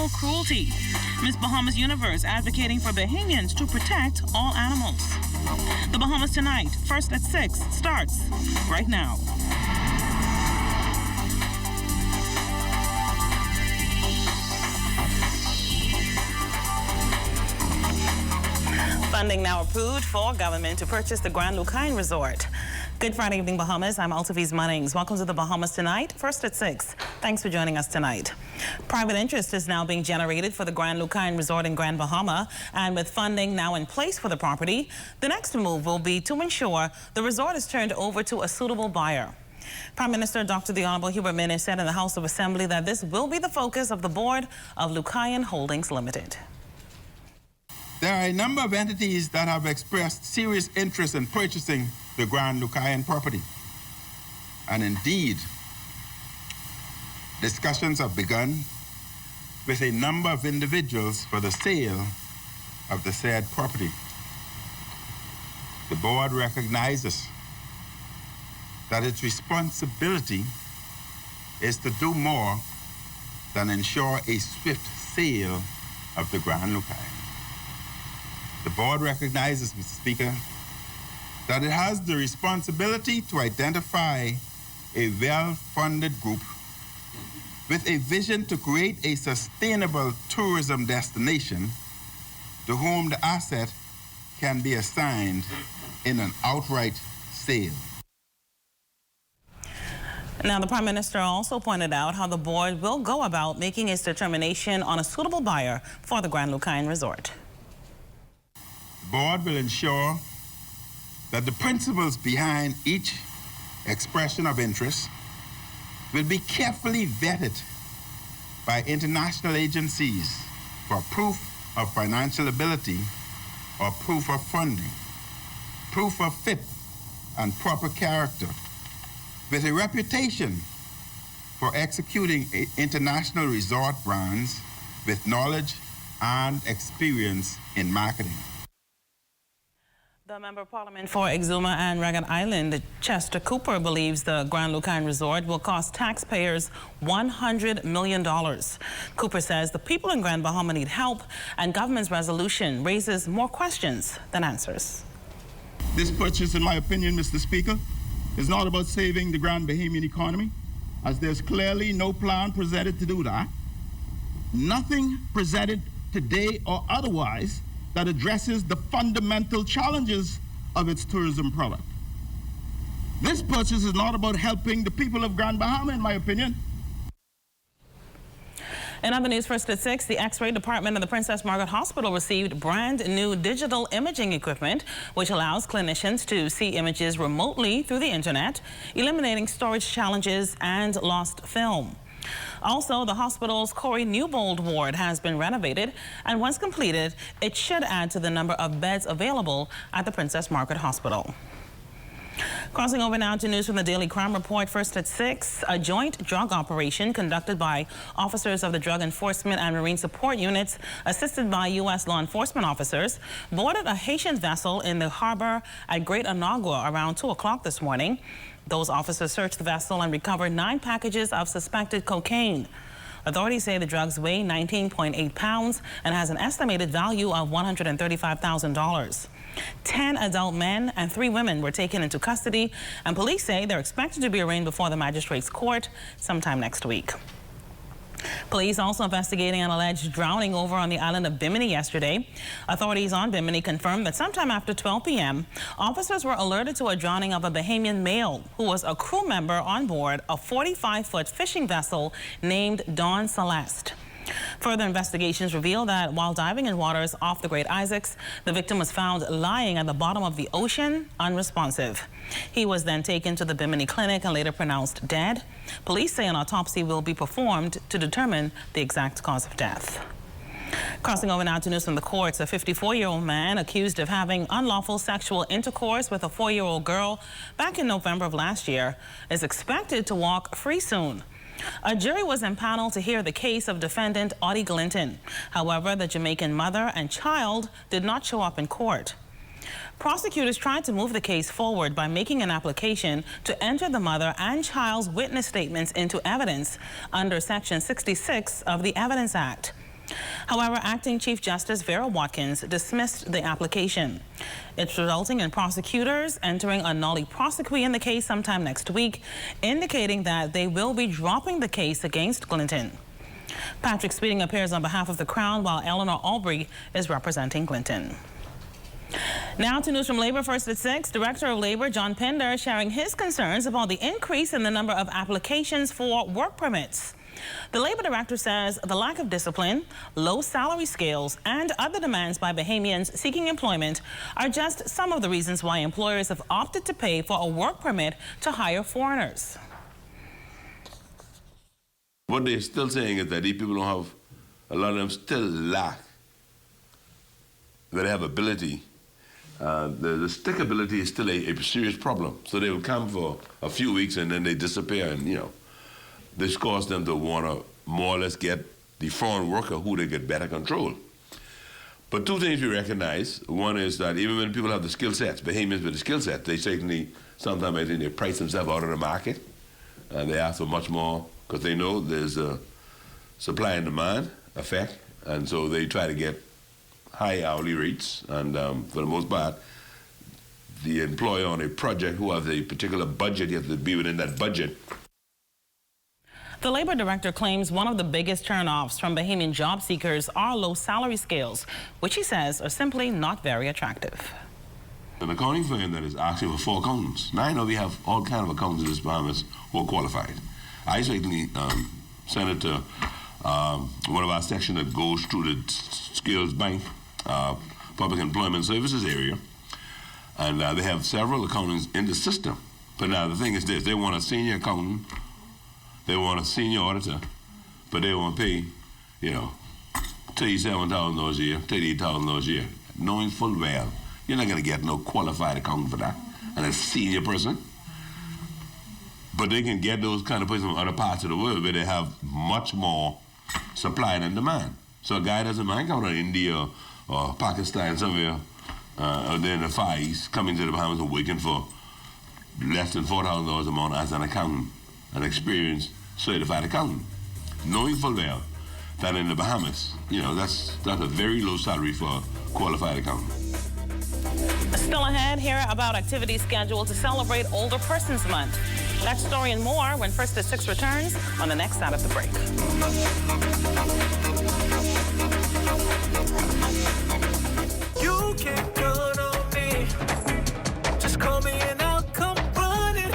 animal cruelty. Miss Bahamas Universe advocating for Bahamians to protect all animals. The Bahamas Tonight, first at 6, starts right now. Funding now approved for government to purchase the Grand Lucayne Resort. Good Friday evening, Bahamas. I'm Altaviz Munnings. Welcome to the Bahamas Tonight, first at 6. Thanks for joining us tonight. Private interest is now being generated for the Grand Lucayne Resort in Grand Bahama, and with funding now in place for the property, the next move will be to ensure the resort is turned over to a suitable buyer. Prime Minister Dr. The Honorable Hubert Minnis said in the House of Assembly that this will be the focus of the board of Lucayne Holdings Limited. There are a number of entities that have expressed serious interest in purchasing the Grand Lucayne property. And indeed, discussions have begun with a number of individuals for the sale of the said property. The board recognizes that its responsibility is to do more than ensure a swift sale of the Grand Lucayne. The board recognizes, Mr. Speaker, that it has the responsibility to identify a well-funded group with a vision to create a sustainable tourism destination to whom the asset can be assigned in an outright sale. Now, the Prime Minister also pointed out how the board will go about making its determination on a suitable buyer for the Grand Lucayne Resort. The board will ensure that the principles behind each expression of interest will be carefully vetted by international agencies for proof of financial ability or proof of funding, proof of fit and proper character, with a reputation for executing international resort brands with knowledge and experience in marketing. The Member of Parliament for Exuma and Ragged Island, Chester Cooper, believes the Grand Lucayne Resort will cost taxpayers $100 million. Cooper says the people in Grand Bahama need help, and government's resolution raises more questions than answers. This purchase, in my opinion, Mr. Speaker, is not about saving the Grand Bahamian economy, as there's clearly no plan presented to do that. Nothing presented today or otherwise that addresses the fundamental challenges of its tourism product. This purchase is not about helping the people of Grand Bahama, in my opinion. In other news, first at 6, the X-ray department of the Princess Margaret Hospital received brand new digital imaging equipment, which allows clinicians to see images remotely through the internet, eliminating storage challenges and lost film. Also, the hospital's Corey Newbold ward has been renovated, and once completed, it should add to the number of beds available at the Princess Margaret Hospital. Crossing over now to news from the Daily Crime Report, first at 6. A joint drug operation conducted by officers of the Drug Enforcement and Marine Support Units, assisted by U.S. law enforcement officers, boarded a Haitian vessel in the harbor at Great Anagua around 2 o'clock this morning. Those officers searched the vessel and recovered 9 packages of suspected cocaine. Authorities say the drugs weigh 19.8 pounds and has an estimated value of $135,000. 10 adult men and 3 women were taken into custody, and police say they're expected to be arraigned before the magistrate's court sometime next week. Police also investigating an alleged drowning over on the island of Bimini yesterday. Authorities on Bimini confirmed that sometime after 12 p.m., officers were alerted to a drowning of a Bahamian male who was a crew member on board a 45-foot fishing vessel named Dawn Celeste. Further investigations reveal that while diving in waters off the Great Isaacs, the victim was found lying at the bottom of the ocean, unresponsive. He was then taken to the Bimini clinic and later pronounced dead. Police say an autopsy will be performed to determine the exact cause of death. Crossing over now to news from the courts, a 54-year-old man accused of having unlawful sexual intercourse with a 4-year-old girl back in November of last year is expected to walk free soon. A jury was impaneled to hear the case of defendant Audie Glinton. However, the Jamaican mother and child did not show up in court. Prosecutors tried to move the case forward by making an application to enter the mother and child's witness statements into evidence under Section 66 of the Evidence Act. However, Acting Chief Justice Vera Watkins dismissed the application. It's resulting in prosecutors entering a nolle prosequi in the case sometime next week, indicating that they will be dropping the case against Clinton. Patrick Speeding appears on behalf of the Crown, while Eleanor Aubrey is representing Clinton. Now to news from Labor. First at 6, Director of Labor John Pinder sharing his concerns about the increase in the number of applications for work permits. The Labor Director says the lack of discipline, low salary scales, and other demands by Bahamians seeking employment are just some of the reasons why employers have opted to pay for a work permit to hire foreigners. What they're still saying is that these people don't have, a lot of them still lack, they have ability. The stickability is still a serious problem. So they will come for a few weeks and then they disappear, and this caused them to want to more or less get the foreign worker who they get better control. But two things we recognize. One is that even when people have the skill sets, Bahamians with the skill sets, they certainly, sometimes I think they price themselves out of the market, and they ask for much more because they know there's a supply and demand effect, and so they try to get high hourly rates, and for the most part, the employer on a project who has a particular budget, you have to be within that budget. The Labor Director claims one of the biggest turnoffs from Bahamian job seekers are low salary scales, which he says are simply not very attractive. An accounting firm that is asking for 4 accountants. Now I know we have all kinds of accountants in this Bahamas who are qualified. I certainly sent it to one of our sections that goes through the Skills Bank, Public Employment Services area, and they have several accountants in the system. But now the thing is this, they want a senior accountant, they want a senior auditor, but they want to pay, $37,000 a year, $38,000 a year, knowing full well you're not going to get no qualified accountant for that, and a senior person. But they can get those kind of persons from other parts of the world where they have much more supply than demand. So a guy doesn't mind coming to India or Pakistan somewhere, or then the Far East, coming to the Bahamas and working for less than $4,000 a month as an accountant, an experienced certified accountant, knowing full well that in the Bahamas, that's a very low salary for a qualified accountant. Still ahead, hear about activities scheduled to celebrate Older Persons Month. That story and more when First at 6 returns on the next side of the break. You can't count on me. Just call me and I'll come running.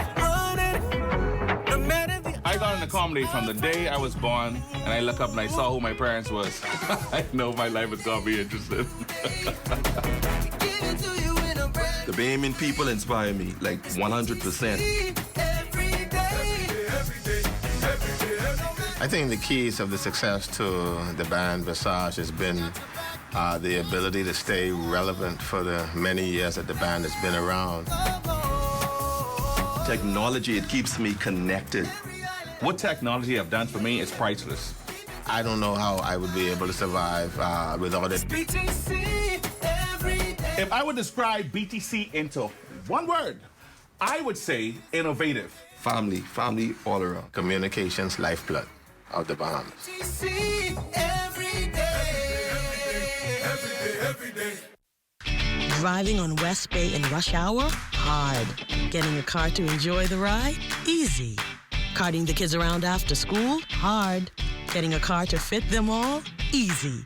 No matter the I got into comedy from the day I was born, and I look up and I saw who my parents was. I know my life is gonna be interesting. The Bahamian people inspire me, like 100%. I think the keys of the success to the band Visage has been the ability to stay relevant for the many years that the band has been around. Technology, it keeps me connected. What technology have done for me is priceless. I don't know how I would be able to survive without it. If I would describe BTC into one word, I would say innovative. Family all around. Communications lifeblood of the Bahamas. Driving on West Bay in rush hour? Hard. Getting a car to enjoy the ride? Easy. Carting the kids around after school? Hard. Getting a car to fit them all? Easy.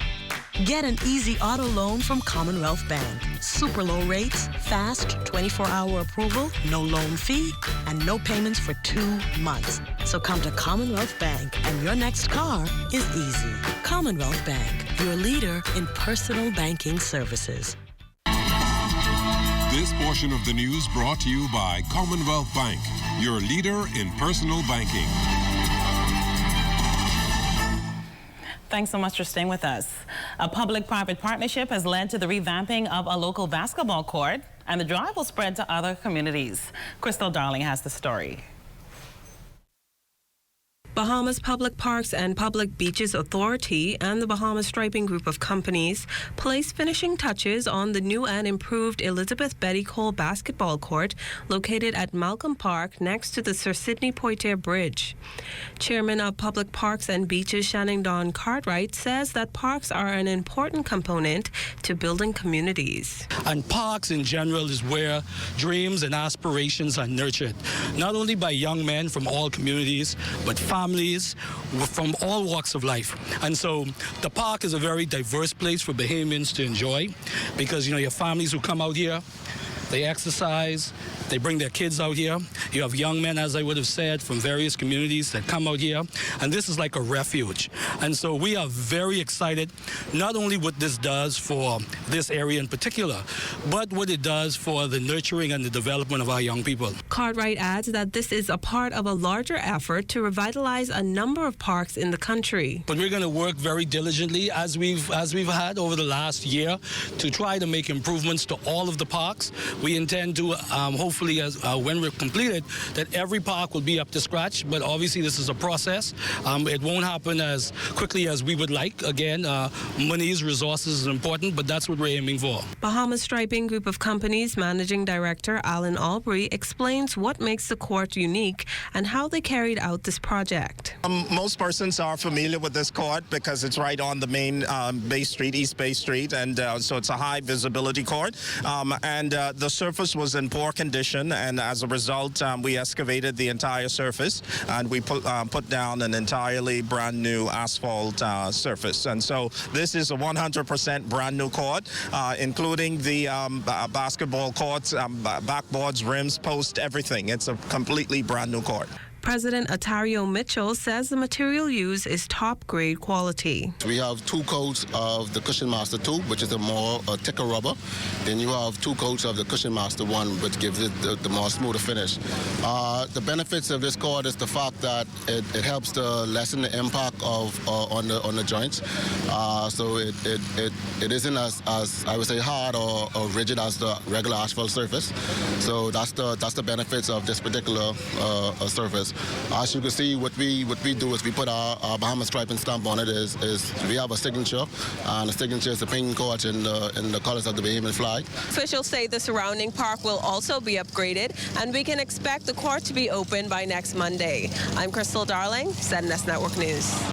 Get an easy auto loan from Commonwealth Bank. Super low rates, fast 24-hour approval, no loan fee, and no payments for 2 months. So come to Commonwealth Bank and your next car is easy. Commonwealth Bank, your leader in personal banking services. This portion of the news brought to you by Commonwealth Bank, your leader in personal banking. Thanks so much for staying with us. A public-private partnership has led to the revamping of a local basketball court, and the drive will spread to other communities. Crystal Darling has the story. Bahamas Public Parks and Public Beaches Authority and the Bahamas Striping Group of Companies placed finishing touches on the new and improved Elizabeth Betty Cole basketball court located at Malcolm Park next to the Sir Sidney Poitier Bridge. Chairman of Public Parks and Beaches Shannon Dawn Cartwright says that parks are an important component to building communities. And parks in general is where dreams and aspirations are nurtured, not only by young men from all communities, but families from all walks of life. And so the park is a very diverse place for Bahamians to enjoy because, you have families who come out here, they exercise, they bring their kids out here. You have young men, as I would have said, from various communities that come out here. And this is like a refuge. And so we are very excited, not only what this does for this area in particular, but what it does for the nurturing and the development of our young people. Cartwright adds that this is a part of a larger effort to revitalize a number of parks in the country. But we're going to work very diligently, as we've had over the last year, to try to make improvements to all of the parks. We intend to hopefully, when we're completed, that every park will be up to scratch. But obviously, this is a process. It won't happen as quickly as we would like. Again, money's resources is important, but that's what we're aiming for. Bahamas Striping Group of Companies Managing Director Alan Albury explains what makes the court unique and how they carried out this project. Most persons are familiar with this court because it's right on the main Bay Street, East Bay Street, and so it's a high visibility court. The surface was in poor condition, and as a result, we excavated the entire surface and we put down an entirely brand new asphalt surface. And so this is a 100% brand new court, including the basketball courts, backboards, rims, posts, everything. It's a completely brand new court. President Atario Mitchell says the material used is top-grade quality. We have 2 coats of the Cushion Master 2, which is a thicker rubber. Then you have 2 coats of the Cushion Master 1, which gives it the more smoother finish. The benefits of this coat is the fact that it helps to lessen the impact on the joints. So it isn't as I would say hard or rigid as the regular asphalt surface. So that's the benefits of this particular surface. As you can see, what we do is we put our Bahamas striping stamp on it. Is we have a signature, and the signature is the painting coat in the colors of the Bahamian flag. Officials say the surrounding park will also be upgraded, and we can expect the court to be open by next Monday. I'm Crystal Darling, ZNS Network News.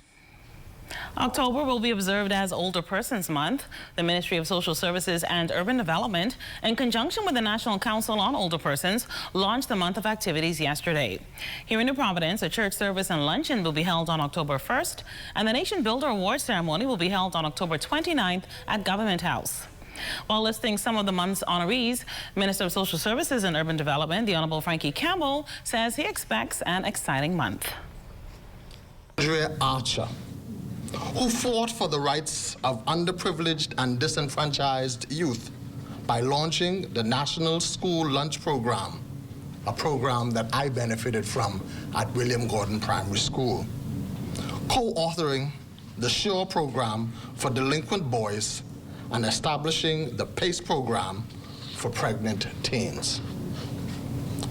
October will be observed as Older Persons Month. The Ministry of Social Services and Urban Development, in conjunction with the National Council on Older Persons, launched the month of activities yesterday. Here in New Providence, a church service and luncheon will be held on October 1st, and the Nation Builder Award ceremony will be held on October 29th at Government House. While listing some of the month's honorees, Minister of Social Services and Urban Development, the Honorable Frankie Campbell, says he expects an exciting month. Andrea Archer, who fought for the rights of underprivileged and disenfranchised youth by launching the National School Lunch Program, a program that I benefited from at William Gordon Primary School. Co-authoring the SURE program for delinquent boys and establishing the PACE program for pregnant teens.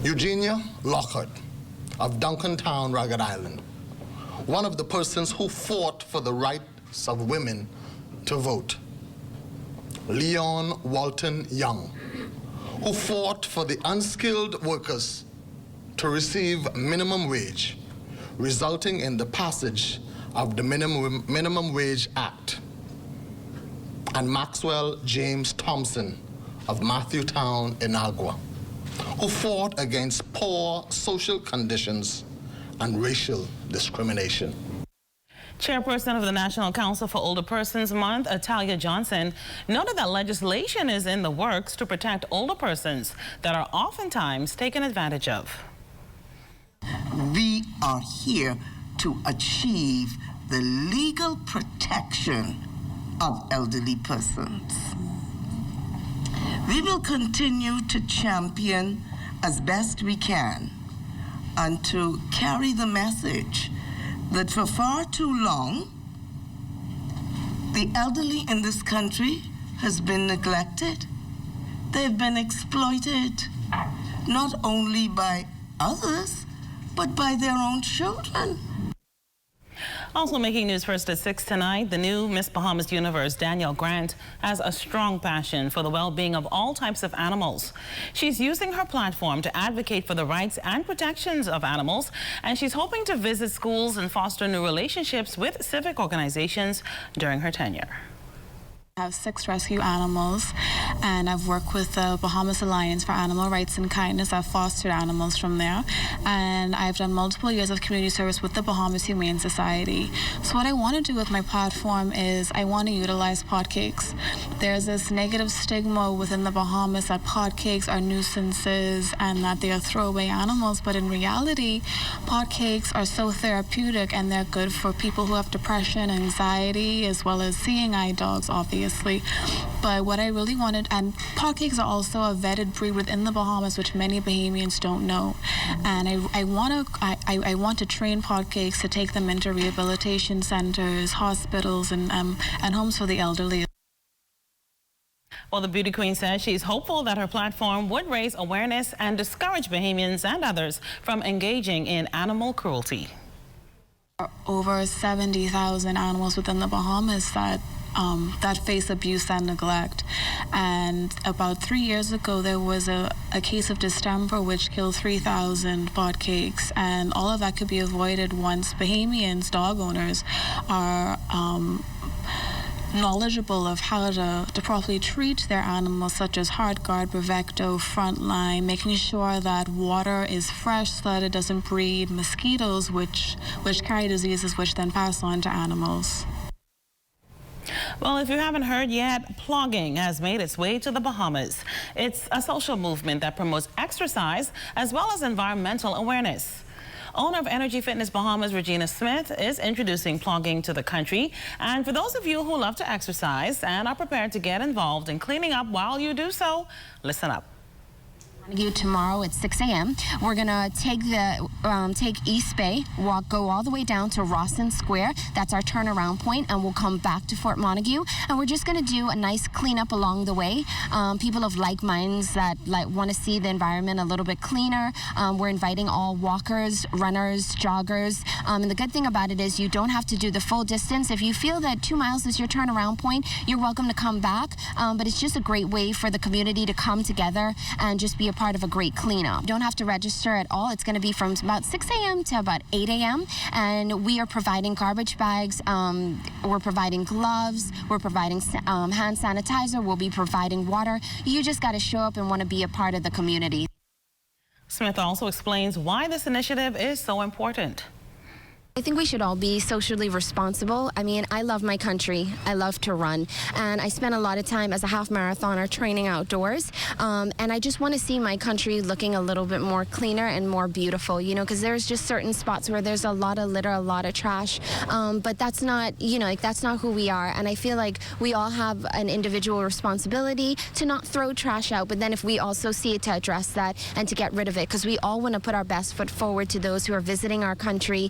Eugenia Lockhart of Duncantown, Ragged Island, one of the persons who fought for the rights of women to vote. Leon Walton Young, who fought for the unskilled workers to receive minimum wage, resulting in the passage of the Minimum Wage Act. And Maxwell James Thompson of Matthewtown, Inagua, who fought against poor social conditions and racial discrimination. Chairperson of the National Council for Older Persons Month, Atalia Johnson, noted that legislation is in the works to protect older persons that are oftentimes taken advantage of. We are here to achieve the legal protection of elderly persons. We will continue to champion as best we can and to carry the message that for far too long, the elderly in this country has been neglected. They've been exploited, not only by others, but by their own children. Also making news first at 6 tonight, the new Miss Bahamas Universe, Danielle Grant, has a strong passion for the well-being of all types of animals. She's using her platform to advocate for the rights and protections of animals, and she's hoping to visit schools and foster new relationships with civic organizations during her tenure. I have 6 rescue animals, and I've worked with the Bahamas Alliance for Animal Rights and Kindness. I've fostered animals from there, and I've done multiple years of community service with the Bahamas Humane Society. So what I want to do with my platform is I want to utilize pot cakes. There's this negative stigma within the Bahamas that pot cakes are nuisances and that they are throwaway animals, but in reality, pot cakes are so therapeutic, and they're good for people who have depression, anxiety, as well as seeing eye dogs, obviously. But what I really wanted, and pot cakes are also a vetted breed within the Bahamas, which many Bahamians don't know. And I want to train pot cakes to take them into rehabilitation centers, hospitals, and homes for the elderly. Well, the beauty queen says she's hopeful that her platform would raise awareness and discourage Bahamians and others from engaging in animal cruelty. Over 70,000 animals within the Bahamas that face abuse and neglect. And about 3 years ago, there was a case of distemper which killed 3,000 pot cakes, and all of that could be avoided once Bahamians, dog owners, are knowledgeable of how to properly treat their animals, such as Heartgard, Brevecto, Frontline, making sure that water is fresh so that it doesn't breed mosquitoes, which carry diseases which then pass on to animals. Well, if you haven't heard yet, plogging has made its way to the Bahamas. It's a social movement that promotes exercise as well as environmental awareness. Owner of Energy Fitness Bahamas, Regina Smith, is introducing plogging to the country. And for those of you who love to exercise and are prepared to get involved in cleaning up while you do so, listen up. Tomorrow at 6 a.m. We're gonna take East Bay, go all the way down to Rawson Square. That's our turnaround point, and we'll come back to Fort Montague. And we're just gonna do a nice cleanup along the way. People of like minds that want to see the environment a little bit cleaner. We're inviting all walkers, runners, joggers. And the good thing about it is you don't have to do the full distance. If you feel that 2 miles is your turnaround point, you're welcome to come back. But it's just a great way for the community to come together and just be a part of a great cleanup. You don't have to register at all. It's going to be from about 6 a.m. to about 8 a.m. And we are providing garbage bags. We're providing gloves. We're providing hand sanitizer. We'll be providing water. You just got to show up and want to be a part of the community. Smith also explains why this initiative is so important. I think we should all be socially responsible. I mean, I love my country. I love to run. And I spent a lot of time as a half marathoner training outdoors. And I just want to see my country looking a little bit more cleaner and more beautiful, you know, because there's just certain spots where there's a lot of litter, a lot of trash. But that's not, you know, that's not who we are. And I feel like we all have an individual responsibility to not throw trash out. But then if we also see it, to address that and to get rid of it, because we all want to put our best foot forward to those who are visiting our country.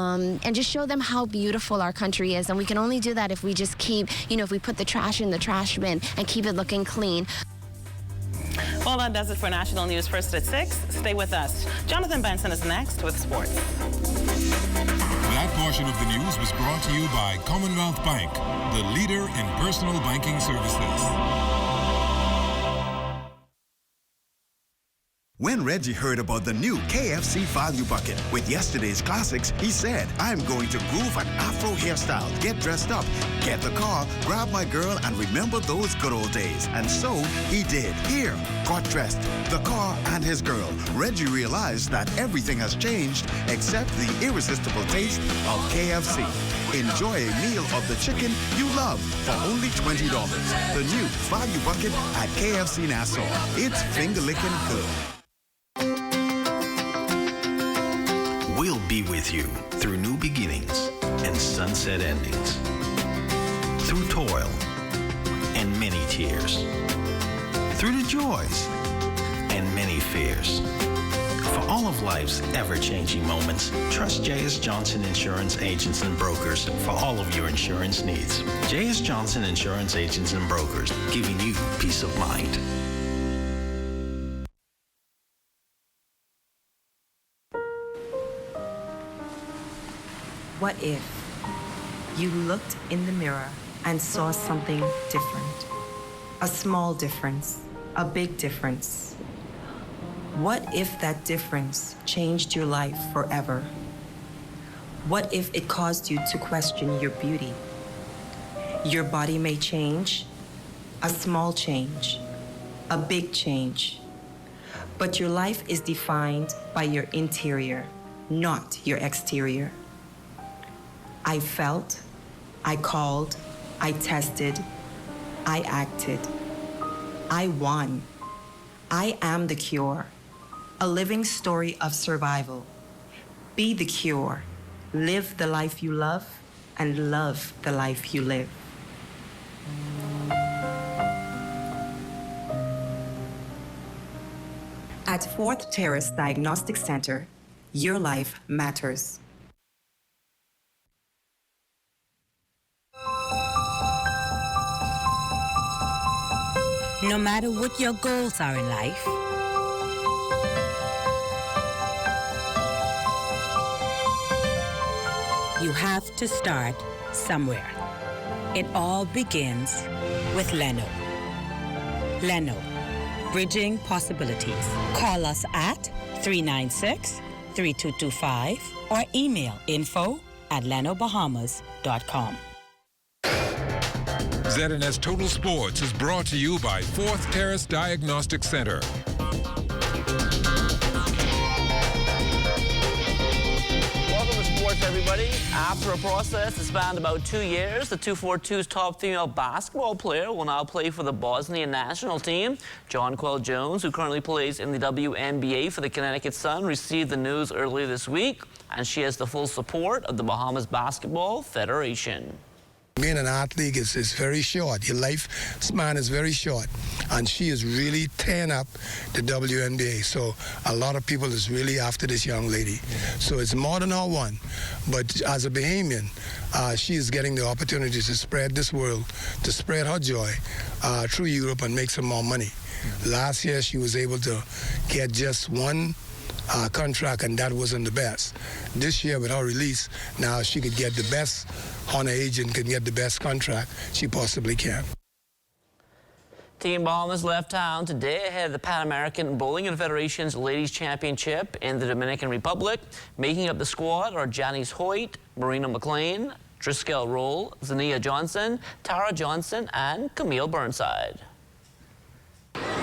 And just show them how beautiful our country is. And we can only do that if we just keep, you know, if we put the trash in the trash bin and keep it looking clean. Well, that does it for National News First at 6. Stay with us. Jonathan Benson is next with sports. That portion of the news was brought to you by Commonwealth Bank, the leader in personal banking services. When Reggie heard about the new KFC Value Bucket with yesterday's classics, he said, I'm going to groove an Afro hairstyle, get dressed up, get the car, grab my girl, and remember those good old days. And so he did. Here, got dressed, the car and his girl. Reggie realized that everything has changed except the irresistible taste of KFC. Enjoy a meal of the chicken you love for only $20. The new Value Bucket at KFC Nassau. It's finger-licking good. We'll be with you through new beginnings and sunset endings, through toil and many tears, through the joys and many fears. For all of life's ever-changing moments, trust J.S. Johnson Insurance Agents and Brokers for all of your insurance needs. J.S. Johnson Insurance Agents and Brokers, giving you peace of mind. What if You looked in the mirror and saw something different. A small difference, a big difference. What if that difference changed your life forever? What if it caused you to question your beauty? Your body may change, a small change, a big change. But your life is defined by your interior, not your exterior. I felt, I called, I tested, I acted. I won. I am the cure, a living story of survival. Be the cure. Live the life you love and love the life you live. At 4th Terrace Diagnostic Center, your life matters. No matter what your goals are in life, you have to start somewhere. It all begins with Leno. Leno, bridging possibilities. Call us at 396-3225 or email info@lenobahamas.com. ZNS Total Sports is brought to you by 4th Terrace Diagnostic Center. Welcome to sports, everybody. After a process that spanned about 2 years, the 242's top female basketball player will now play for the Bosnian national team. Jonquel Jones, who currently plays in the WNBA for the Connecticut Sun, received the news earlier this week, and she has the full support of the Bahamas Basketball Federation. Being an athlete is very short. Your lifespan is very short. And she is really tearing up the WNBA. So a lot of people is really after this young lady. So it's more than her one. But as a Bahamian, she is getting the opportunity to spread this world, to spread her joy through Europe and make some more money. Last year, she was able to get just one contract, and that wasn't the best. This year, with her release, now she could get the best on her agent, can get the best contract she possibly can. Team Bahamas left town today ahead of the Pan American Bowling Federation's Ladies Championship in the Dominican Republic. Making up the squad are Janice Hoyt, Marina McLean, Driscoll Roll, Zania Johnson, Tara Johnson, and Camille Burnside.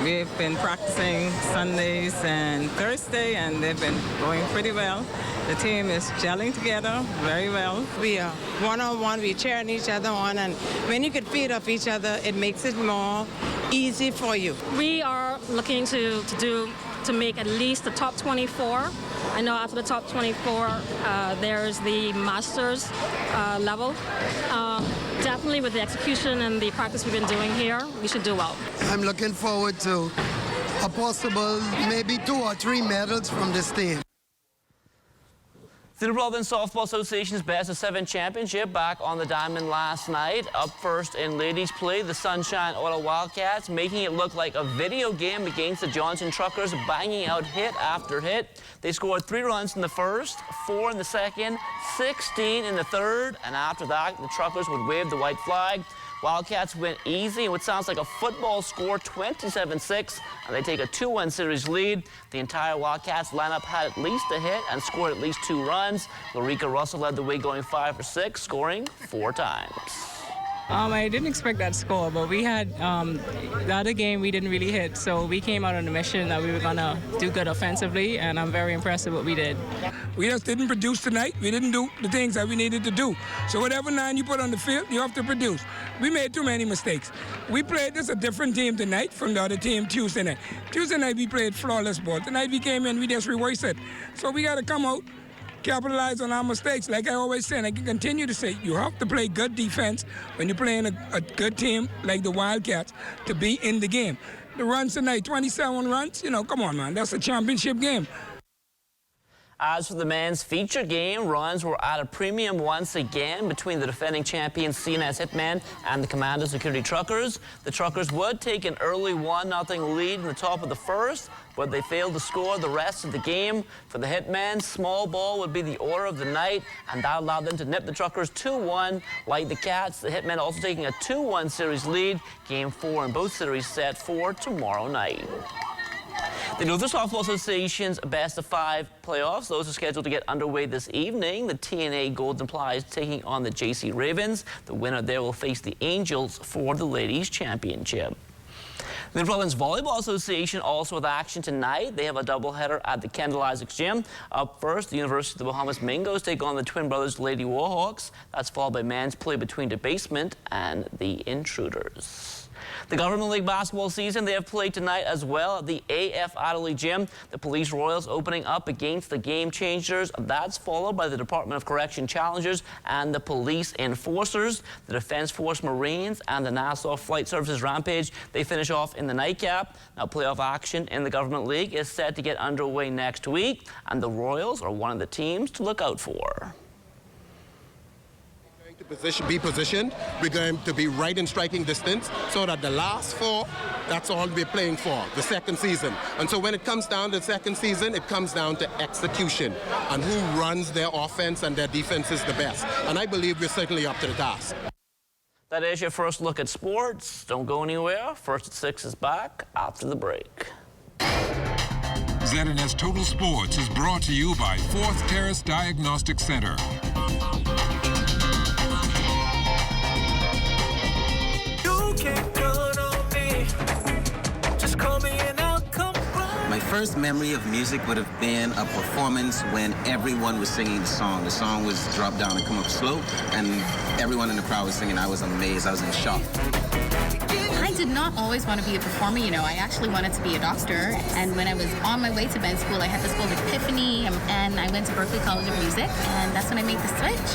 We've been practicing Sundays and Thursday, and they've been going pretty well. The team is gelling together very well. We are one-on-one, we cheering each other on, and when you can feed off each other, it makes it more easy for you. We are looking to make at least the top 24. I know after the top 24, there's the Masters level. Definitely with the execution and the practice we've been doing here, we should do well. I'm looking forward to a possible maybe 2 or 3 medals from this team. The Province Softball Association's Best of 7 championship back on the diamond last night. Up first in ladies play, the Sunshine Ottawa Wildcats making it look like a video game against the Johnson Truckers, banging out hit after hit. They scored 3 runs in the first, 4 in the second, 16 in the third, and after that, the Truckers would wave the white flag. Wildcats win easy in what sounds like a football score, 27-6, and they take a 2-1 series lead. The entire Wildcats lineup had at least a hit and scored at least 2 runs. Lorica Russell led the way going 5 for 6, scoring 4 times. I didn't expect that score, but we had the other game we didn't really hit, so we came out on a mission that we were going to do good offensively, and I'm very impressed with what we did. We just didn't produce tonight. We didn't do the things that we needed to do. So whatever 9 you put on the field, you have to produce. We made too many mistakes. We played this a different team tonight from the other team Tuesday night. Tuesday night we played flawless ball. Tonight we came in, we just reversed it. So we got to come out, capitalize on our mistakes. Like I always say, and I can continue to say, you have to play good defense when you're playing a good team like the Wildcats to be in the game. The runs tonight, 27 runs, come on, man. That's a championship game. As for the men's feature game, runs were at a premium once again between the defending champions CNS Hitman and the Commander Security Truckers. The Truckers would take an early 1-0 lead in the top of the first, but they failed to score the rest of the game. For the Hitmen, small ball would be the order of the night, and that allowed them to nip the Truckers 2-1. Like the Cats, the Hitmen also taking a 2-1 series lead. Game 4 in both series set for tomorrow night. The Northern Softball Association's Best of 5 playoffs, those are scheduled to get underway this evening. The TNA Golden Plies taking on the JC Ravens. The winner there will face the Angels for the Ladies Championship. The Province Volleyball Association also with action tonight. They have a doubleheader at the Kendall Isaacs Gym. Up first, the University of the Bahamas Mingos take on the Twin Brothers Lady Warhawks. That's followed by men's play between Debasement and the Intruders. The Government League basketball season, they have played tonight as well at the AF Adelaide Gym. The Police Royals opening up against the Game Changers. That's followed by the Department of Correction Challengers and the Police Enforcers. The Defence Force Marines and the Nassau Flight Services Rampage, they finish off in the nightcap. Now, playoff action in the Government League is set to get underway next week, and the Royals are one of the teams to look out for. Be positioned. We're going to be right in striking distance so that the last 4, that's all we're playing for, the second season. And so when it comes down to the second season, it comes down to execution and who runs their offense and their defense is the best. And I believe we're certainly up to the task. That is your first look at sports. Don't go anywhere. First at 6 is back after the break. ZNS Total Sports is brought to you by Fourth Terrace Diagnostic Center. My first memory of music would have been a performance when everyone was singing the song. The song was drop down and come up slow, and everyone in the crowd was singing. I was amazed. I was in shock. I did not always want to be a performer, you know. I actually wanted to be a doctor. And when I was on my way to med school, I had this whole epiphany, and I went to Berklee College of Music, and that's when I made the switch.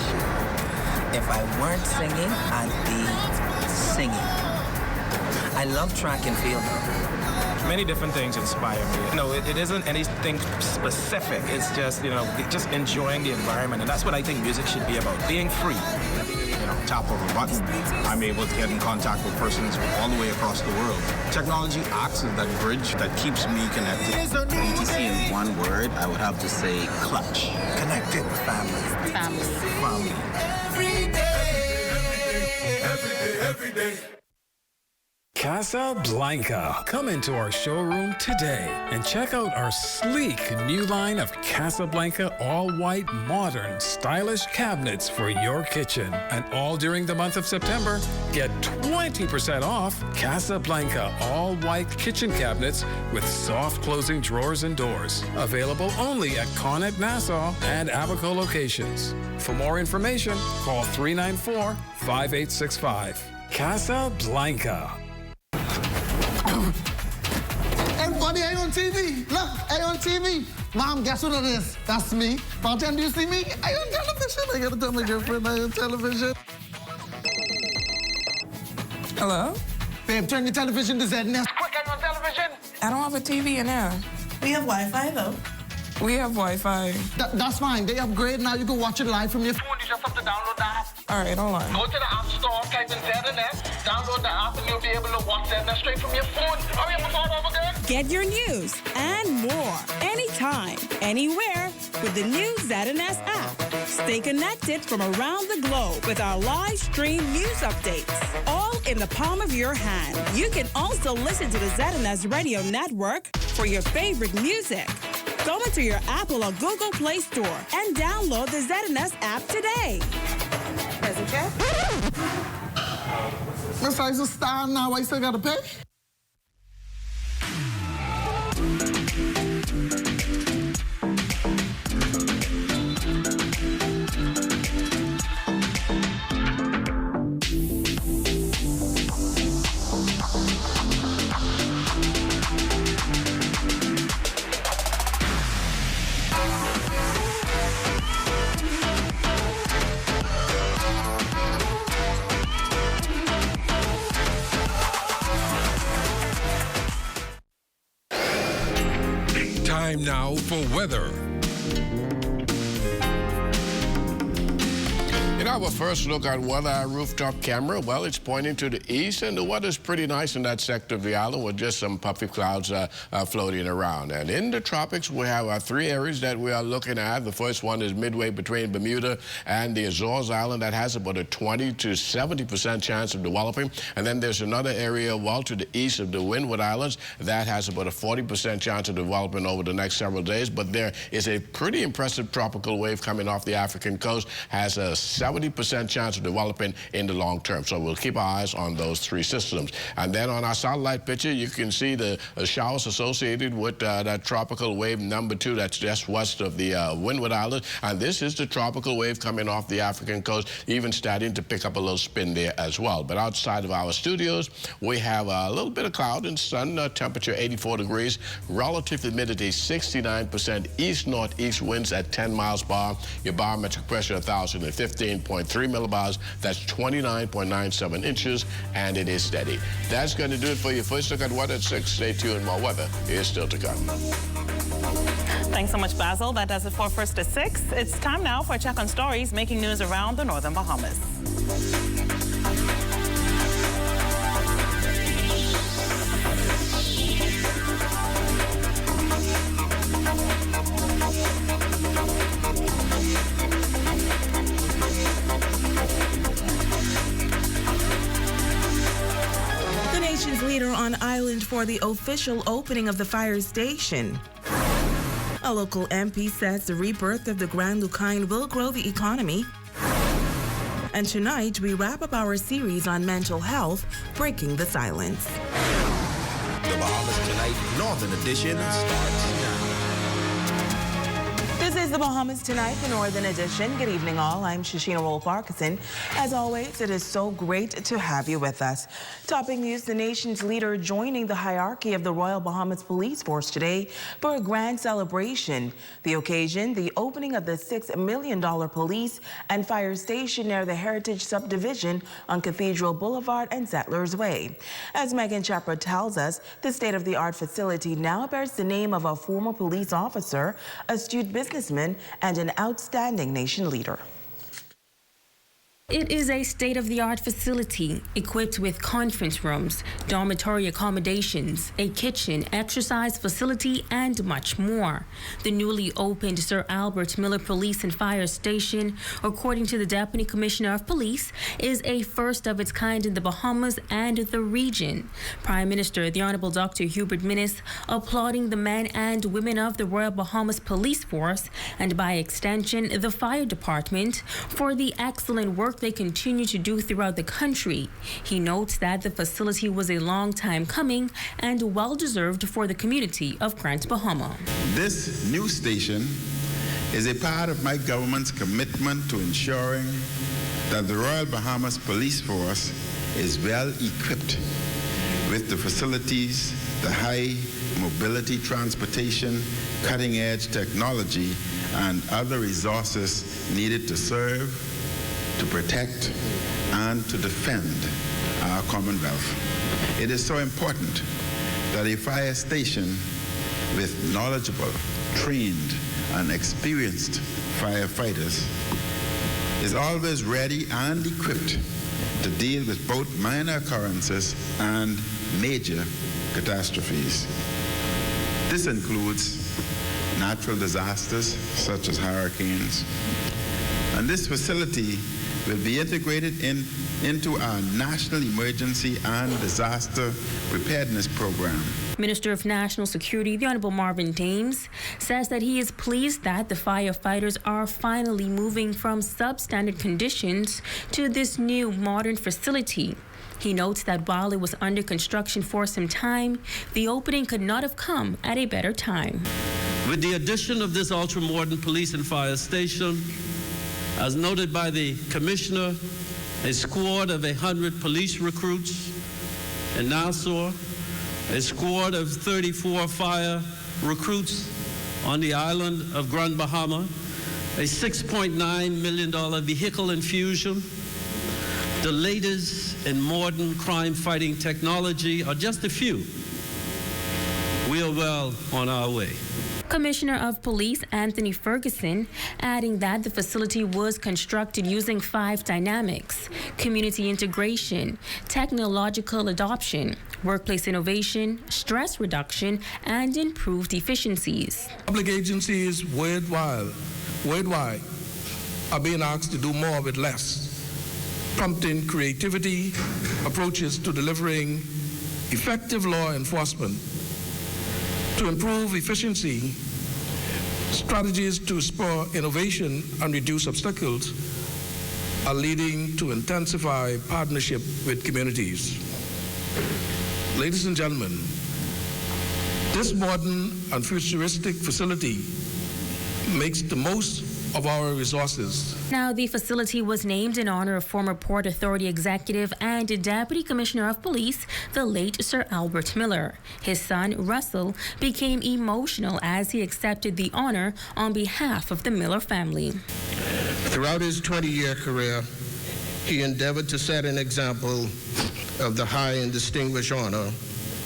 If I weren't singing, I'd be singing. I love track and field. Many different things inspire me. No, it isn't anything specific. It's just, just enjoying the environment. And that's what I think music should be about, being free. Tap of a button, I'm able to get in contact with persons all the way across the world. Technology acts as that bridge that keeps me connected. ETC in one word, I would have to say clutch. Connected family. Family. Family. Every day. Casablanca. Come into our showroom today and check out our sleek new line of Casablanca all-white, modern, stylish cabinets for your kitchen. And all during the month of September, get 20% off Casablanca all-white kitchen cabinets with soft closing drawers and doors. Available only at Connet Nassau and Abaco locations. For more information, call 394-5865. Casablanca. Everybody, I on TV. Look, I on TV. Mom, guess what it is? That's me. Bartend, do you see me? I on television. I gotta tell my girlfriend I on television. Hello? Babe, turn your television to ZNS. Quick, I on television. I don't have a TV in there. We have Wi-Fi, though. We have Wi-Fi. That's fine. They upgrade now. You can watch it live from your phone. You just have to download the app. All right, hold on. Go to the App Store, type in ZNS, download the app, and you'll be able to watch ZNS straight from your phone. Hurry up and start over again. Get your news and more anytime, anywhere with the new ZNS app. Stay connected from around the globe with our live stream news updates, all in the palm of your hand. You can also listen to the ZNS Radio Network for your favorite music. Go into your Apple or Google Play Store and download the ZNS app today. Present check? Miss, I just stand now. I still gotta pay? Time now for weather. our first look at weather, our rooftop camera, well, it's pointing to the east, and the weather's pretty nice in that sector of the island with just some puffy clouds floating around. And in the tropics, we have 3 areas that we are looking at. The first one is midway between Bermuda and the Azores Island that has about a 20 to 70% chance of developing. And then there's another area well to the east of the Windward Islands that has about a 40% chance of developing over the next several days. But there is a pretty impressive tropical wave coming off the African coast, has a 70% chance of developing in the long term. So we'll keep our eyes on those 3 systems. And then on our satellite picture, you can see the showers associated with that tropical wave number 2 that's just west of the Windward Islands. And this is the tropical wave coming off the African coast, even starting to pick up a little spin there as well. But outside of our studios, we have a little bit of cloud and sun, temperature 84 degrees, relative humidity 69%, east-northeast winds at 10 miles per hour, your barometric pressure 1,015.3 millibars, that's 29.97 inches, and it is steady. That's going to do it for your first look at weather at 6. Stay tuned, more weather is still to come. Thanks so much, Basil. That does it for First at 6. It's time now for a check on stories making news around the Northern Bahamas. The nation's leader on island for the official opening of the fire station. A local MP says the rebirth of the Grand Lucine will grow the economy. And tonight, we wrap up our series on mental health, breaking the silence. The Bahamas Tonight Northern Edition starts now. This is the Bahamas Tonight, the Northern Edition. Good evening, all. I'm Shashina Roll-Parkinson. As always, it is so great to have you with us. Topping news, the nation's leader joining the hierarchy of the Royal Bahamas Police Force today for a grand celebration. The occasion, the opening of the $6 million police and fire station near the Heritage Subdivision on Cathedral Boulevard and Settlers Way. As Megan Chapra tells us, the state-of-the-art facility now bears the name of a former police officer, astute businessman, and an outstanding nation leader. It is a state-of-the-art facility equipped with conference rooms, dormitory accommodations, a kitchen, exercise facility, and much more. The newly opened Sir Albert Miller Police and Fire Station, according to the Deputy Commissioner of Police, is a first of its kind in the Bahamas and the region. Prime Minister, the Honorable Dr. Hubert Minnis, applauding the men and women of the Royal Bahamas Police Force, and by extension, the Fire Department, for the excellent work they continue to do throughout the country. He notes that the facility was a long time coming and well-deserved for the community of Grand Bahama. This new station is a part of my government's commitment to ensuring that the Royal Bahamas Police Force is well equipped with the facilities, the high mobility transportation, cutting-edge technology, and other resources needed to serve, to protect, and to defend our Commonwealth. It is so important that a fire station with knowledgeable, trained, and experienced firefighters is always ready and equipped to deal with both minor occurrences and major catastrophes. This includes natural disasters such as hurricanes. And this facility will be integrated into our National Emergency and Disaster Preparedness Program. Minister of National Security, the Honorable Marvin Dames, says that he is pleased that the firefighters are finally moving from substandard conditions to this new modern facility. He notes that while it was under construction for some time, the opening could not have come at a better time. With the addition of this ultra-modern police and fire station, as noted by the Commissioner, a squad of 100 police recruits in Nassau, a squad of 34 fire recruits on the island of Grand Bahama, a $6.9 million vehicle infusion, the latest in modern crime-fighting technology are just a few. We are well on our way. Commissioner of Police Anthony Ferguson adding that the facility was constructed using 5 dynamics: community integration, technological adoption, workplace innovation, stress reduction, and improved efficiencies. Public agencies worldwide are being asked to do more with less, prompting creativity approaches to delivering effective law enforcement. To improve efficiency, strategies to spur innovation and reduce obstacles are leading to intensify partnership with communities. Ladies and gentlemen, this modern and futuristic facility makes the most of our resources. Now, the facility was named in honor of former Port Authority executive and Deputy Commissioner of Police, the late Sir Albert Miller. His son, Russell, became emotional as he accepted the honor on behalf of the Miller family. Throughout his 20-year career, he endeavored to set an example of the high and distinguished honor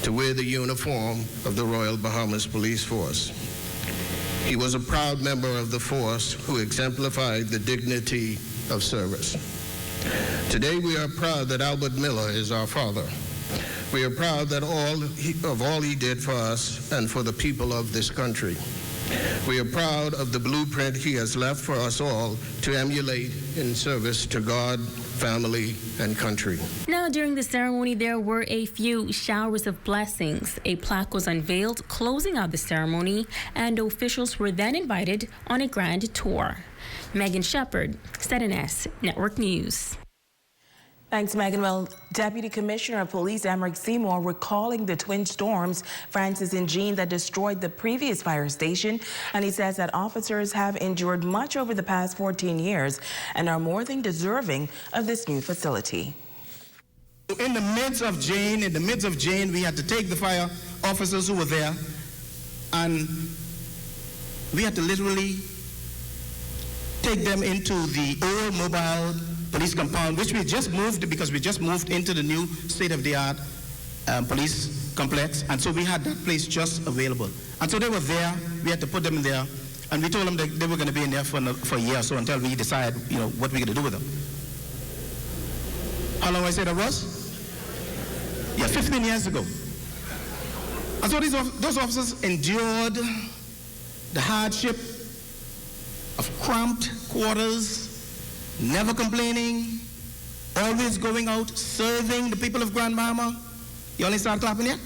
to wear the uniform of the Royal Bahamas Police Force. He was a proud member of the force who exemplified the dignity of service. Today we are proud that Albert Miller is our father. We are proud that all he did for us and for the people of this country. We are proud of the blueprint he has left for us all to emulate in service to God, family, and country. Now, during the ceremony, there were a few showers of blessings. A plaque was unveiled, closing out the ceremony, and officials were then invited on a grand tour. Megan Shepard, ZNS Network News. Thanks, Megan. Well, Deputy Commissioner of Police Emerick Seymour recalling the twin storms, Francis and Jean, that destroyed the previous fire station. And he says that officers have endured much over the past 14 years and are more than deserving of this new facility. In the midst of Jane, we had to take the fire officers who were there, and we had to literally take them into the old mobile police compound, which we just moved because we just moved into the new state-of-the-art police complex, and so we had that place just available. And so they were there. We had to put them in there, and we told them that they were going to be in there for a year or so until we decide, what we're going to do with them. How long I say that was? Yeah, 15 years ago. And so those officers endured the hardship of cramped quarters, never complaining, always going out, serving the people of Grand Bahama. You only start clapping yet?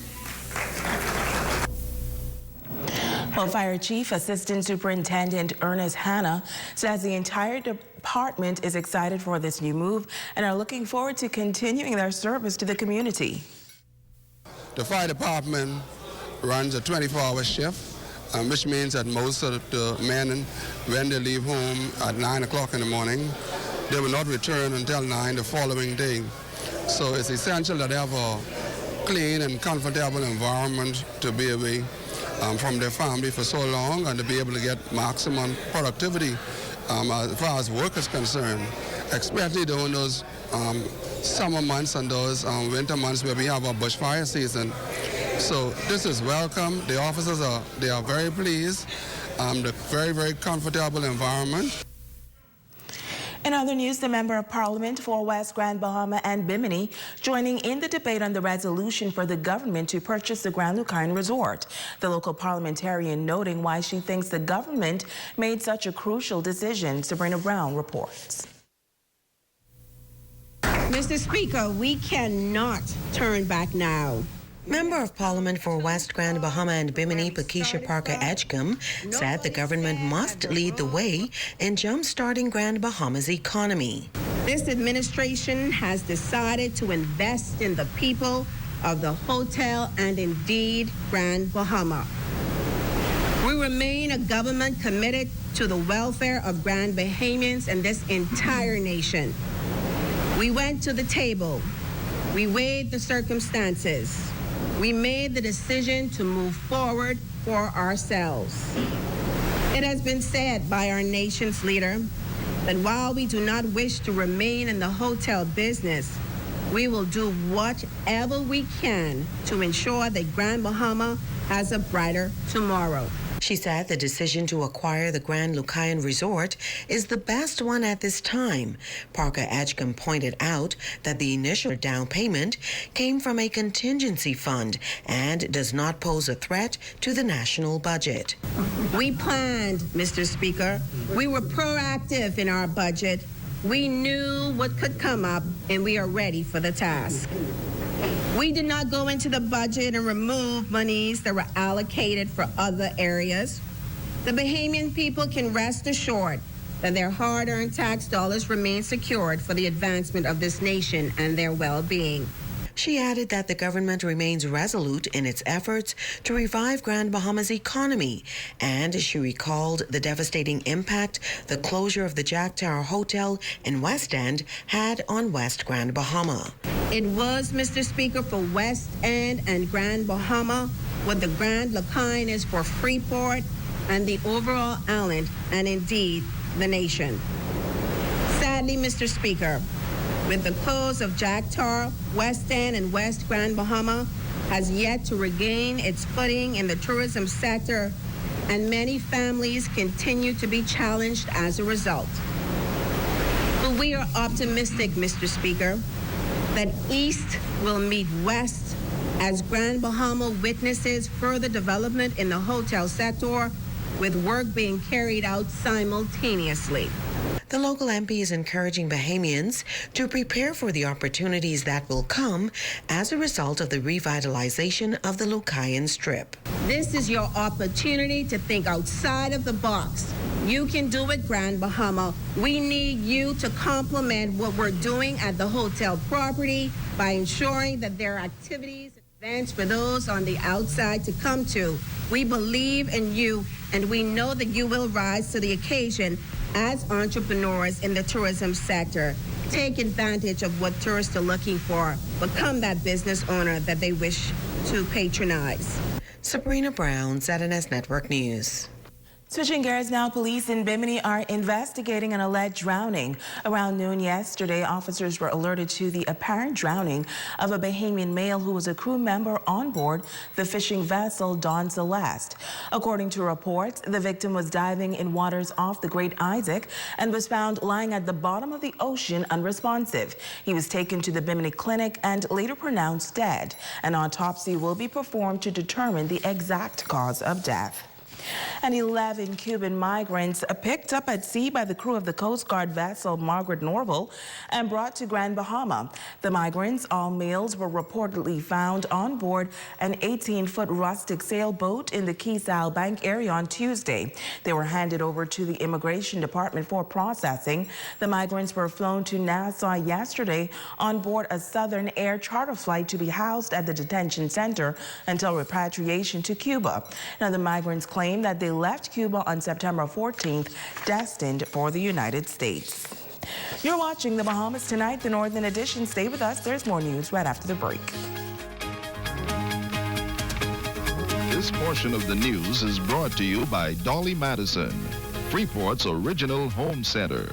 Well, Fire Chief Assistant Superintendent Ernest Hanna says the entire department is excited for this new move and are looking forward to continuing their service to the community. The fire department runs a 24-hour shift, which means that most of the men, when they leave home at 9 o'clock in the morning, they will not return until 9 the following day. So it's essential that they have a clean and comfortable environment to be away from their family for so long and to be able to get maximum productivity as far as work is concerned, especially during those summer months and those winter months where we have our bushfire season. So this is welcome. The officers are very pleased. The very, very comfortable environment. In other news, the Member of Parliament for West Grand Bahama and Bimini joining in the debate on the resolution for the government to purchase the Grand Lucerne Resort. The local parliamentarian noting why she thinks the government made such a crucial decision. Sabrina Brown reports. Mr. Speaker, we cannot turn back now. Member of Parliament for West Grand Bahama and Bimini, Pakeisha Parker Edgecombe, said the government must lead the way in jump-starting Grand Bahama's economy. This administration has decided to invest in the people of the hotel and indeed Grand Bahama. We remain a government committed to the welfare of Grand Bahamians and this entire nation. We went to the table. We weighed the circumstances. We made the decision to move forward for ourselves. It has been said by our nation's leader that while we do not wish to remain in the hotel business, we will do whatever we can to ensure that Grand Bahama has a brighter tomorrow. She said the decision to acquire the Grand Lucayan Resort is the best one at this time. Parker Edgecombe pointed out that the initial down payment came from a contingency fund and does not pose a threat to the national budget. We planned, Mr. Speaker. We were proactive in our budget. We knew what could come up, and we are ready for the task. We did not go into the budget and remove monies that were allocated for other areas. The Bahamian people can rest assured that their hard-earned tax dollars remain secured for the advancement of this nation and their well-being. She added that the government remains resolute in its efforts to revive Grand Bahama's economy, and she recalled the devastating impact the closure of the Jack Tower Hotel in West End had on West Grand Bahama. It was, Mr. Speaker, for West End and Grand Bahama what the Grand Lucayan is for Freeport and the overall island, and indeed the nation. Sadly, Mr. Speaker, with the close of Jack Tower, West End and West Grand Bahama has yet to regain its footing in the tourism sector, and many families continue to be challenged as a result. But we are optimistic, Mr. Speaker, that East will meet West as Grand Bahama witnesses further development in the hotel sector, with work being carried out simultaneously. The local MP is encouraging Bahamians to prepare for the opportunities that will come as a result of the revitalization of the Lucayan Strip. This is your opportunity to think outside of the box. You can do it, Grand Bahama. We need you to complement what we're doing at the hotel property by ensuring that there are activities and events for those on the outside to come to. We believe in you, and we know that you will rise to the occasion as entrepreneurs in the tourism sector. Take advantage of what tourists are looking for. Become that business owner that they wish to patronize. Sabrina Brown, ZNS Network News. Switching gears now, police in Bimini are investigating an alleged drowning. Around noon yesterday, officers were alerted to the apparent drowning of a Bahamian male who was a crew member on board the fishing vessel Don Celeste. According to reports, the victim was diving in waters off the Great Isaac and was found lying at the bottom of the ocean unresponsive. He was taken to the Bimini clinic and later pronounced dead. An autopsy will be performed to determine the exact cause of death. And 11 Cuban migrants picked up at sea by the crew of the Coast Guard vessel Margaret Norval and brought to Grand Bahama. The migrants, all males, were reportedly found on board an 18-foot rustic sailboat in the Key Sal Bank area on Tuesday. They were handed over to the Immigration Department for processing. The migrants were flown to Nassau yesterday on board a Southern Air charter flight to be housed at the detention center until repatriation to Cuba. Now, the migrants claim that they left Cuba on September 14th, destined for the United States. You're watching The Bahamas Tonight, the Northern Edition. Stay with us. There's more news right after the break. This portion of the news is brought to you by Dolly Madison, Freeport's original home center.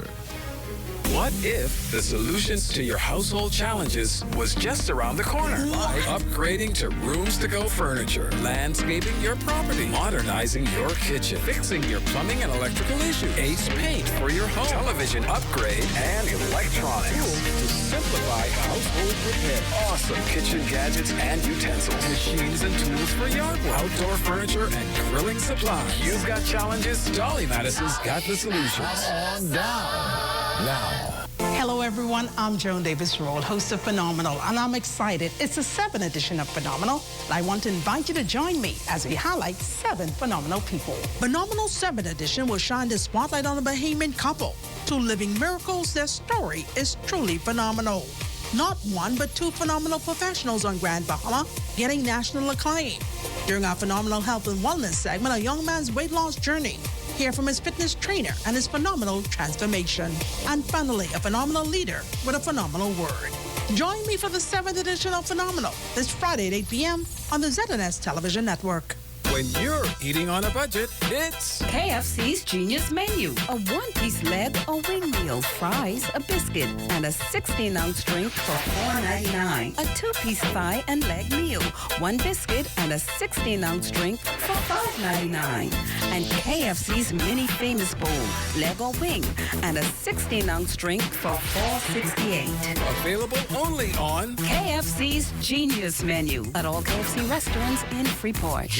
What if the solutions to your household challenges was just around the corner? By upgrading to rooms-to-go furniture, landscaping your property, modernizing your kitchen, fixing your plumbing and electrical issues, Ace Paint for your home, television upgrade, and electronics. Tools to simplify household repair. Awesome kitchen gadgets and utensils, machines and tools for yard work, outdoor furniture and grilling supplies. You've got challenges, Dolly Madison's got the solutions. Come on down. Now. Hello, everyone. I'm Joan Davis-Roll, host of Phenomenal, and I'm excited. It's the 7th edition of Phenomenal, and I want to invite you to join me as we highlight 7 phenomenal people. Phenomenal 7th edition will shine the spotlight on a Bahamian couple. 2 living miracles. Their story is truly phenomenal. Not 1, but 2 phenomenal professionals on Grand Bahama getting national acclaim. During our Phenomenal Health and Wellness segment, a young man's weight loss journey. Hear from his fitness trainer and his phenomenal transformation. And finally, a phenomenal leader with a phenomenal word. Join me for the 7th edition of Phenomenal this Friday at 8 p.m. on the ZNS Television Network. When you're eating on a budget, it's KFC's Genius Menu. A one-piece leg or wing meal, fries, a biscuit, and a 16-ounce drink for $4.99. A two-piece thigh and leg meal, one biscuit and a 16-ounce drink for $5.99. And KFC's Mini Famous Bowl, leg or wing, and a 16-ounce drink for $4.68. available only on KFC's Genius Menu at all KFC restaurants in Freeport.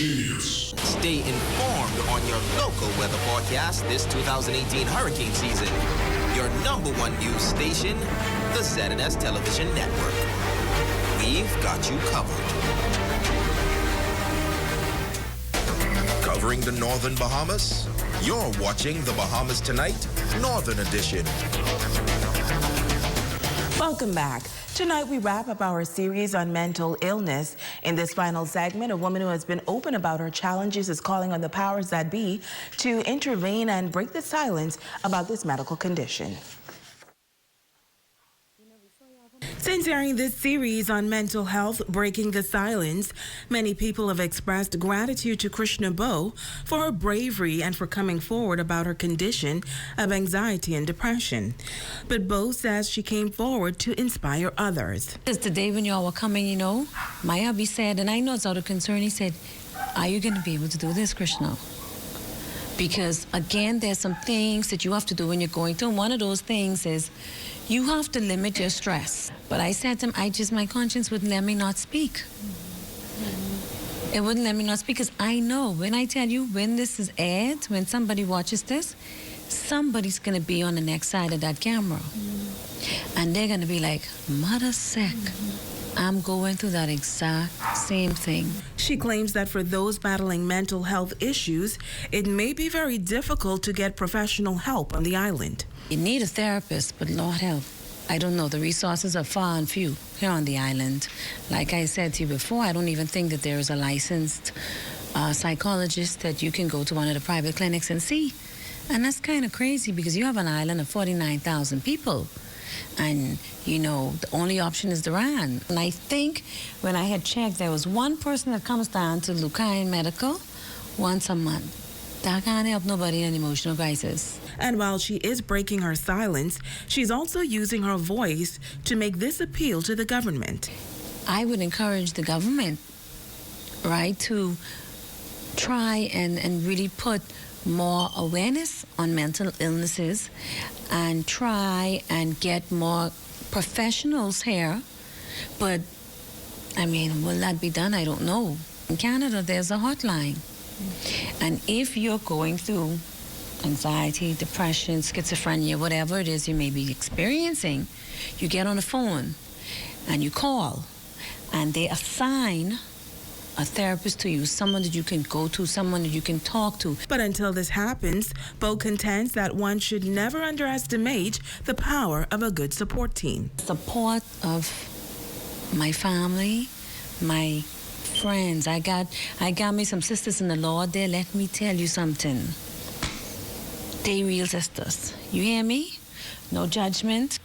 Stay informed on your local weather forecast this 2018 hurricane season. Your #1 news station, the ZNS Television Network. We've got you covered. Covering the Northern Bahamas, you're watching the Bahamas Tonight, Northern Edition. Welcome back. Tonight, we wrap up our series on mental illness. In this final segment, a woman who has been open about her challenges is calling on the powers that be to intervene and break the silence about this medical condition. Since airing this series on mental health, Breaking the Silence, many people have expressed gratitude to Krishna Bo for her bravery and for coming forward about her condition of anxiety and depression. But Bo says she came forward to inspire others. Just the day when y'all were coming, you know, my hubby said, and I know it's out of concern, he said, are you going to be able to do this, Krishna? Because, again, there's some things that you have to do when you're going through. And one of those things is you have to limit your stress. But I said to him, my conscience wouldn't let me not speak. It wouldn't let me not speak because I know, when I tell you, when this is aired, when somebody watches this, somebody's going to be on the next side of that camera. And they're going to be like, mother sick. I'm going through that exact same thing. She claims that for those battling mental health issues, it may be very difficult to get professional help on the island. You need a therapist, but Lord help. I don't know. The resources are far and few here on the island. Like I said to you before, I don't even think that there is a licensed psychologist that you can go to one of the private clinics and see. And that's kind of crazy because you have an island of 49,000 people. And, you know, the only option is the RAN. And I think when I had checked, there was one person that comes down to Lucayan Medical once a month. That can't help nobody in an emotional crisis. And while she is breaking her silence, she's also using her voice to make this appeal to the government. I would encourage the government, right, to try and really put more awareness on mental illnesses and try and get more professionals here. But, I mean, will that be done? I don't know. In Canada, there's a hotline. And if you're going through anxiety, depression, schizophrenia, whatever it is you may be experiencing, you get on the phone and you call and they assign a therapist to you, someone that you can go to, someone that you can talk to. But until this happens, Bo contends that one should never underestimate the power of a good support team. Support of my family, my friends. I got me some sisters in the Lord there. Let me tell you something. They real sisters. You hear me? No judgment.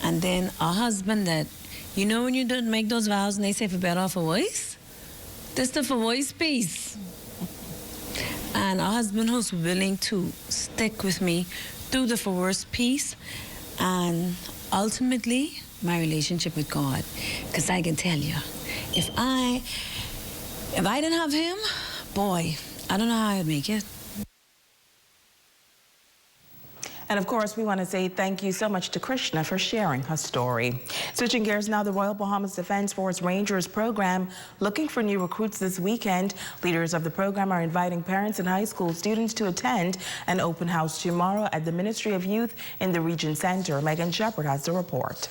And then a husband that, you know when you don't make those vows and they say for better or for worse? This the for voice piece. And a husband who's willing to stick with me through the for worse piece and ultimately my relationship with God. Because I can tell you, if I didn't have him, boy, I don't know how I'd make it. And of course, we want to say thank you so much to Krishna for sharing her story. Switching gears now, the Royal Bahamas Defense Force Rangers program looking for new recruits this weekend. Leaders of the program are inviting parents and high school students to attend an open house tomorrow at the Ministry of Youth in the Region Center. Megan Shepard has the report.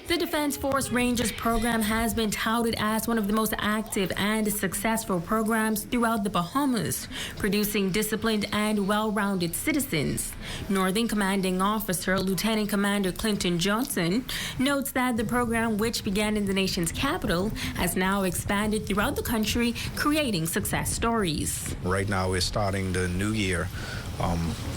The Defense Force Rangers program has been touted as one of the most active and successful programs throughout the Bahamas, producing disciplined and well-rounded citizens. Northern Commanding Officer Lieutenant Commander Clinton Johnson notes that the program, which began in the nation's capital, has now expanded throughout the country, creating success stories. Right now we're starting the new year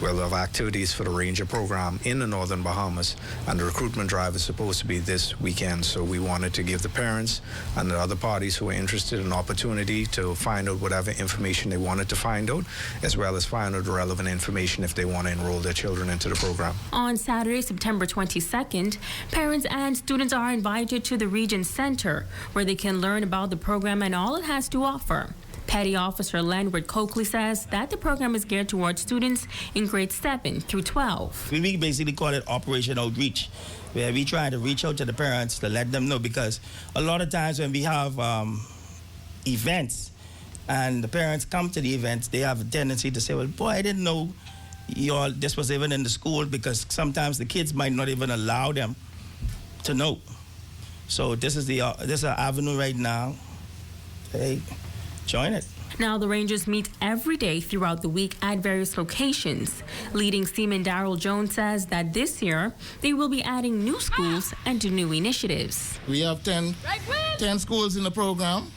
We'll have activities for the Ranger program in the Northern Bahamas, and the recruitment drive is supposed to be this weekend. So we wanted to give the parents and the other parties who are interested an opportunity to find out whatever information they wanted to find out, as well as find out relevant information if they want to enroll their children into the program. On Saturday, September 22nd, parents and students are invited to the Region Center, where they can learn about the program and all it has to offer. Petty Officer Landward Coakley says that the program is geared towards students in grades 7 through 12. We basically call it Operation Outreach, where we try to reach out to the parents to let them know, because a lot of times when we have events and the parents come to the events, they have a tendency to say, well, boy, I didn't know this was even in the school, because sometimes the kids might not even allow them to know. So this is an avenue right now. Hey, join it. Now, the Rangers meet every day throughout the week at various locations. Leading Seaman Darrell Jones says that this year they will be adding new schools and new initiatives. We have 10 schools in the program.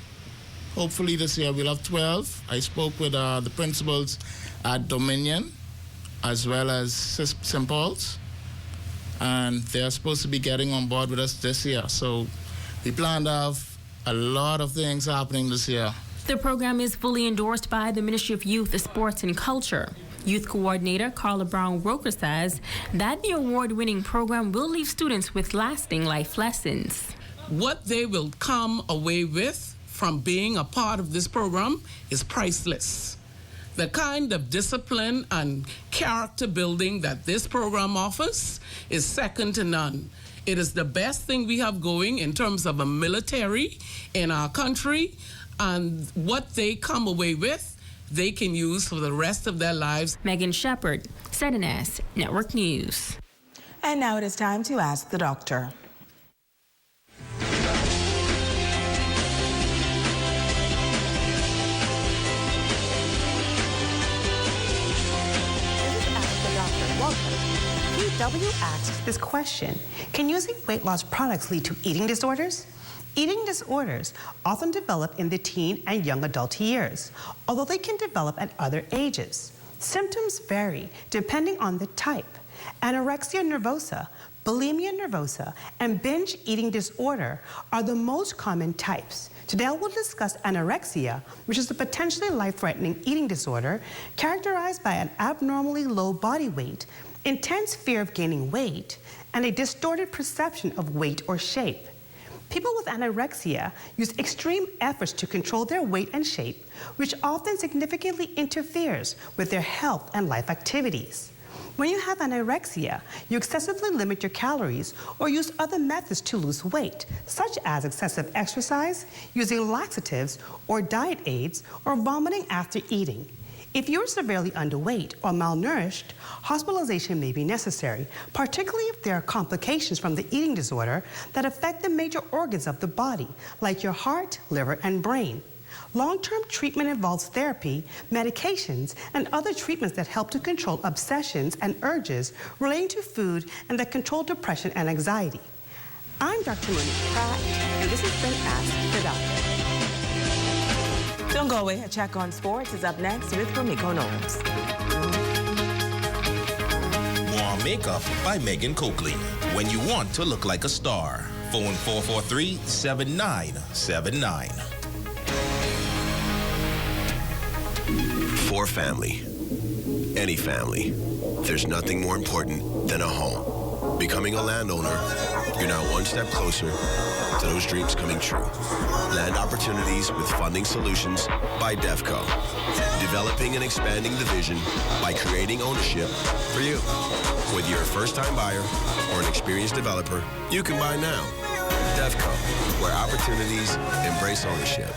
Hopefully this year we'll have 12. I spoke with the principals at Dominion as well as St. Paul's, and they're supposed to be getting on board with us this year. So we plan to have a lot of things happening this year. The program is fully endorsed by the Ministry of Youth, Sports and Culture. Youth Coordinator Carla Brown-Roker says that the award-winning program will leave students with lasting life lessons. What they will come away with from being a part of this program is priceless. The kind of discipline and character building that this program offers is second to none. It is the best thing we have going in terms of a military in our country, and what they come away with, they can use for the rest of their lives. Megan Shepard, ZNS Network News. And now it is time to ask the doctor. W asks this question: can using weight loss products lead to eating disorders? Eating disorders often develop in the teen and young adult years, although they can develop at other ages. Symptoms vary depending on the type. Anorexia nervosa, bulimia nervosa, and binge eating disorder are the most common types. Today we'll discuss anorexia, which is a potentially life-threatening eating disorder characterized by an abnormally low body weight, intense fear of gaining weight, and a distorted perception of weight or shape. People with anorexia use extreme efforts to control their weight and shape, which often significantly interferes with their health and life activities. When you have anorexia, you excessively limit your calories or use other methods to lose weight, such as excessive exercise, using laxatives or diet aids, or vomiting after eating. If you're severely underweight or malnourished, hospitalization may be necessary, particularly if there are complications from the eating disorder that affect the major organs of the body, like your heart, liver, and brain. Long-term treatment involves therapy, medications, and other treatments that help to control obsessions and urges relating to food and that control depression and anxiety. I'm Dr. Monique Pratt, and this has been Ask the Doctor. Don't go away. A check on sports is up next with Rumiko Knowles. More Makeup by Megan Coakley. When you want to look like a star. Phone 443-7979. For family, any family, there's nothing more important than a home. Becoming a landowner, you're now one step closer to those dreams coming true. Land opportunities with funding solutions by DEFCO. Developing and expanding the vision by creating ownership for you. Whether you're a first-time buyer or an experienced developer, you can buy now. DEFCO, where opportunities embrace ownership.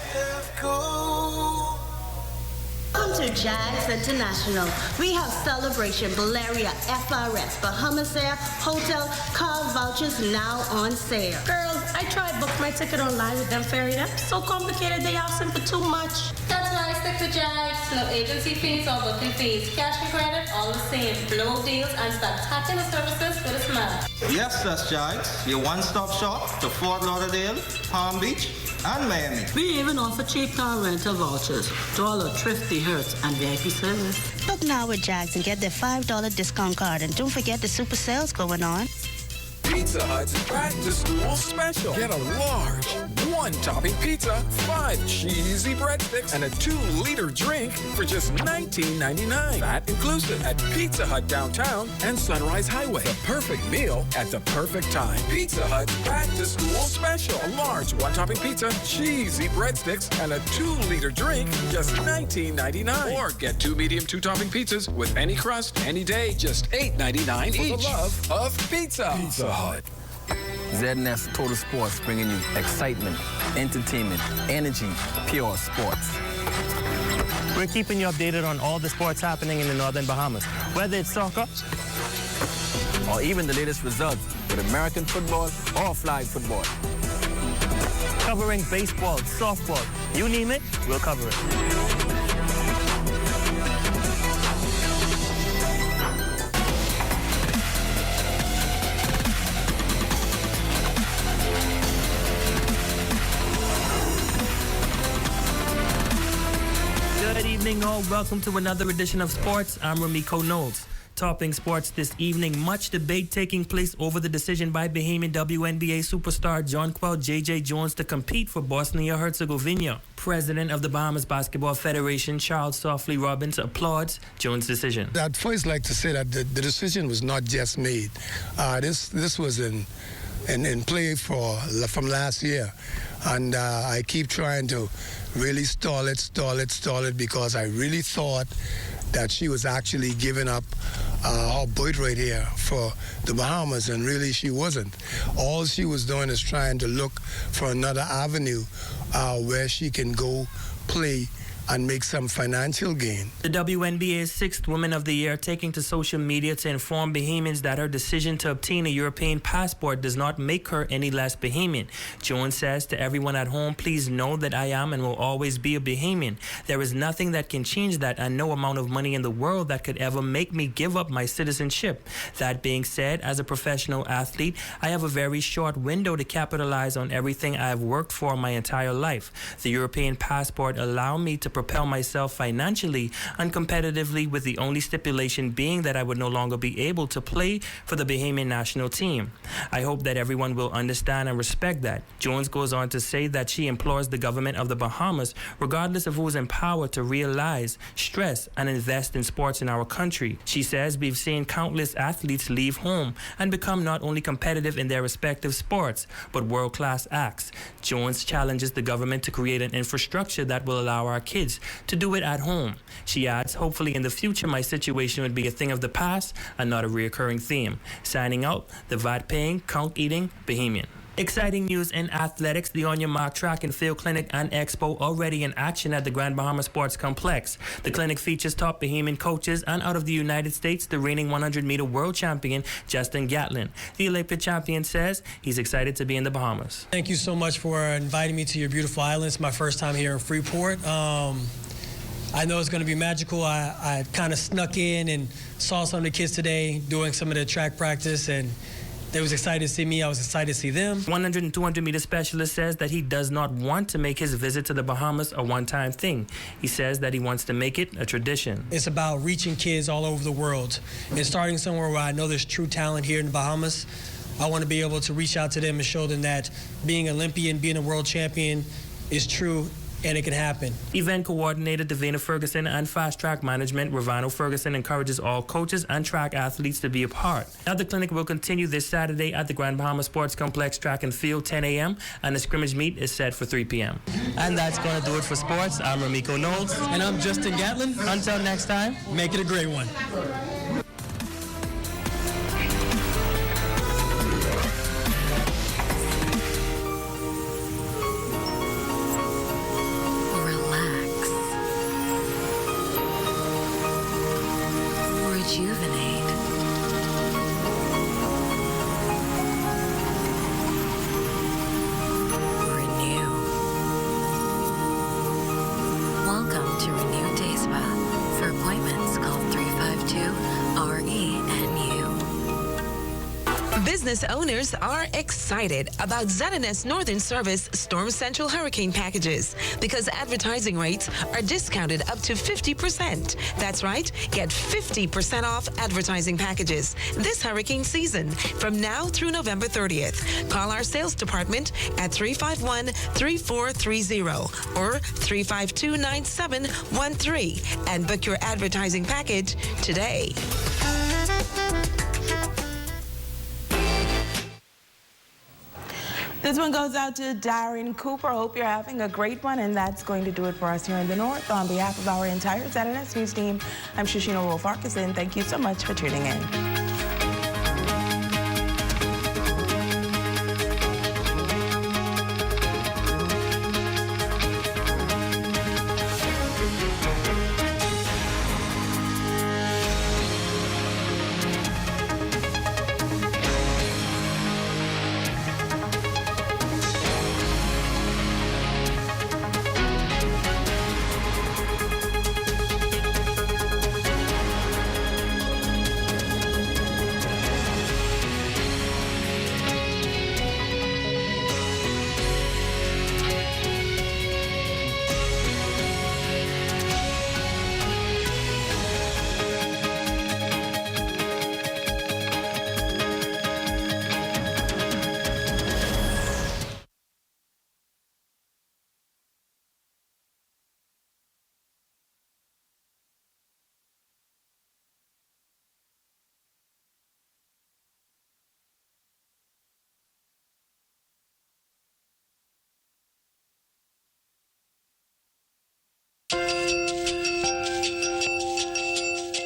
Welcome to Jags International. We have Celebration, Valeria, FRS, Bahamas Air, Hotel, car vouchers now on sale. Girls, I tried book my ticket online with them ferry. That's so complicated, they asking for too much. That's why I stick to Jags. No agency fees or booking fees. Cash and credit, all the same. Blow deals and spectacular services with a smile. Yes, that's Jags, your one-stop shop to Fort Lauderdale, Palm Beach, and Miami. We even offer cheap car rental vouchers to all our thrifty Hertz and VIP service. Book now with Jags and get their $5 discount card. And don't forget the super sales going on. Pizza Hut's Back to School Special. Get a large, one-topping pizza, 5 cheesy breadsticks, and a 2-liter drink for just $19.99. That inclusive at Pizza Hut downtown and Sunrise Highway. The perfect meal at the perfect time. Pizza Hut's Back to School Special. A large, one-topping pizza, cheesy breadsticks, and a 2-liter drink, just $19.99. Or get 2 medium 2-topping pizzas with any crust, any day, just $8.99 each. For the love of pizza. Pizza Hut. ZNS Total Sports, bringing you excitement, entertainment, energy, pure sports. We're keeping you updated on all the sports happening in the Northern Bahamas, whether it's soccer or even the latest results with American football or flag football. Covering baseball, softball, you name it, we'll cover it. Good evening, all. Welcome to another edition of Sports. I'm Ramiko Knowles. Topping sports this evening, much debate taking place over the decision by Bahamian WNBA superstar Jonquel J.J. Jones to compete for Bosnia-Herzegovina. President of the Bahamas Basketball Federation, Charles Softly Robbins, applauds Jones' decision. I'd first like to say that the decision was not just made. This was in play from last year. And I keep trying to really stall it because I really thought that she was actually giving up her birthright here for the Bahamas, and really she wasn't. All she was doing is trying to look for another avenue where she can go play and make some financial gain. The WNBA's 6th Woman of the Year taking to social media to inform Bahamians that her decision to obtain a European passport does not make her any less Bahamian. Jones says to everyone at home, please know that I am and will always be a Bahamian. There is nothing that can change that, and no amount of money in the world that could ever make me give up my citizenship. That being said, as a professional athlete, I have a very short window to capitalize on everything I have worked for my entire life. The European passport allowed me to propel myself financially and competitively, with the only stipulation being that I would no longer be able to play for the Bahamian national team. I hope that everyone will understand and respect that. Jones goes on to say that she implores the government of the Bahamas, regardless of who's in power, to realize, stress, and invest in sports in our country. She says we've seen countless athletes leave home and become not only competitive in their respective sports, but world-class acts. Jones challenges the government to create an infrastructure that will allow our kids to do it at home. She adds, hopefully in the future my situation would be a thing of the past and not a reoccurring theme. Signing out, the VAT-paying, conch-eating Bahamian. Exciting news in athletics. The On Your Mark Track and Field Clinic and Expo already in action at the Grand Bahama Sports Complex. The clinic features top Bahamian coaches and, out of the United States, the reigning 100-meter world champion, Justin Gatlin. The Olympic champion says he's excited to be in the Bahamas. Thank you so much for inviting me to your beautiful island. It's my first time here in Freeport. I know it's going to be magical. I kind of snuck in and saw some of the kids today doing some of the track practice, and they was excited to see me. I was excited to see them. 100 and 200-meter specialist says that he does not want to make his visit to the Bahamas a one-time thing. He says that he wants to make it a tradition. It's about reaching kids all over the world and starting somewhere where I know there's true talent here in the Bahamas. I want to be able to reach out to them and show them that being Olympian, being a world champion is true, and it can happen. Event coordinator Davina Ferguson and Fast Track Management Ravano Ferguson encourages all coaches and track athletes to be a part. Now the clinic will continue this Saturday at the Grand Bahama Sports Complex Track and Field, 10 a.m. and the scrimmage meet is set for 3 p.m. And that's going to do it for sports. I'm Ramiko Knowles. And I'm Justin Gatlin. Until next time, make it a great one. Rejuvenate. Renew. Welcome to Renew Day Spa. For appointments, call 352 business owners are excited about ZNS Northern Service Storm Central Hurricane packages because advertising rates are discounted up to 50%. That's right, get 50% off advertising packages this hurricane season from now through November 30th. Call our sales department at 351-3430 or 352-9713 and book your advertising package today. This one goes out to Darren Cooper. Hope you're having a great one, and that's going to do it for us here in the North. On behalf of our entire ZNS News team, I'm Shoshina Wolf-Arkeson. Thank you so much for tuning in.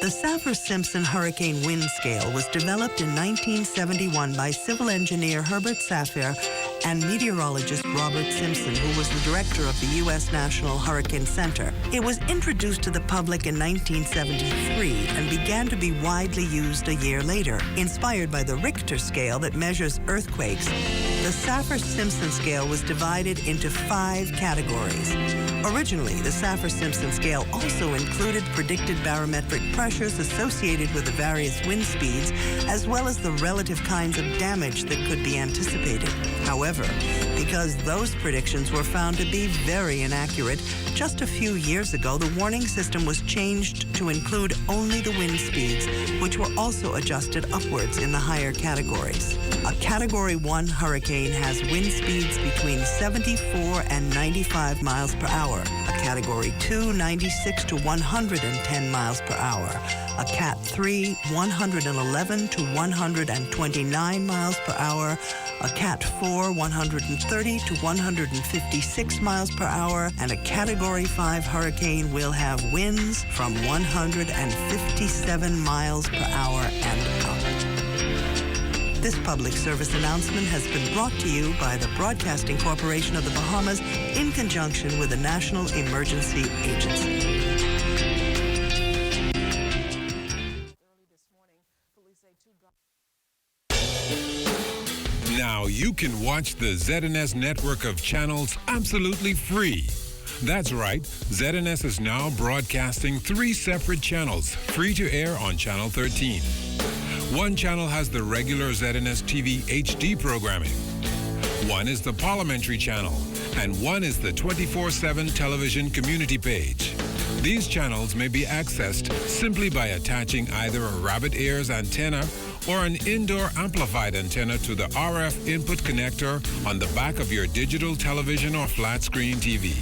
The Saffir-Simpson Hurricane Wind Scale was developed in 1971 by civil engineer Herbert Saffir and meteorologist Robert Simpson, who was the director of the U.S. National Hurricane Center. It was introduced to the public in 1973 and began to be widely used a year later. Inspired by the Richter scale that measures earthquakes, the Saffir-Simpson scale was divided into 5 categories. Originally, the Saffir-Simpson scale also included predicted barometric pressures associated with the various wind speeds, as well as the relative kinds of damage that could be anticipated. However, because those predictions were found to be very inaccurate, just a few years ago, the warning system was changed to include only the wind speeds, which were also adjusted upwards in the higher categories. A Category 1 hurricane has wind speeds between 74 and 95 miles per hour. A Category 2, 96 to 110 miles per hour. A Cat 3, 111 to 129 miles per hour. A Cat 4, 130 to 156 miles per hour. And a Category 5 hurricane will have winds from 157 miles per hour and up. This public service announcement has been brought to you by the Broadcasting Corporation of the Bahamas in conjunction with the National Emergency Agency. Now you can watch the ZNS network of channels absolutely free. That's right, ZNS is now broadcasting 3 separate channels, free to air on Channel 13. One channel has the regular ZNS TV HD programming. One is the Parliamentary channel, and one is the 24/7 television community page. These channels may be accessed simply by attaching either a rabbit ears antenna or an indoor amplified antenna to the RF input connector on the back of your digital television or flat screen TV.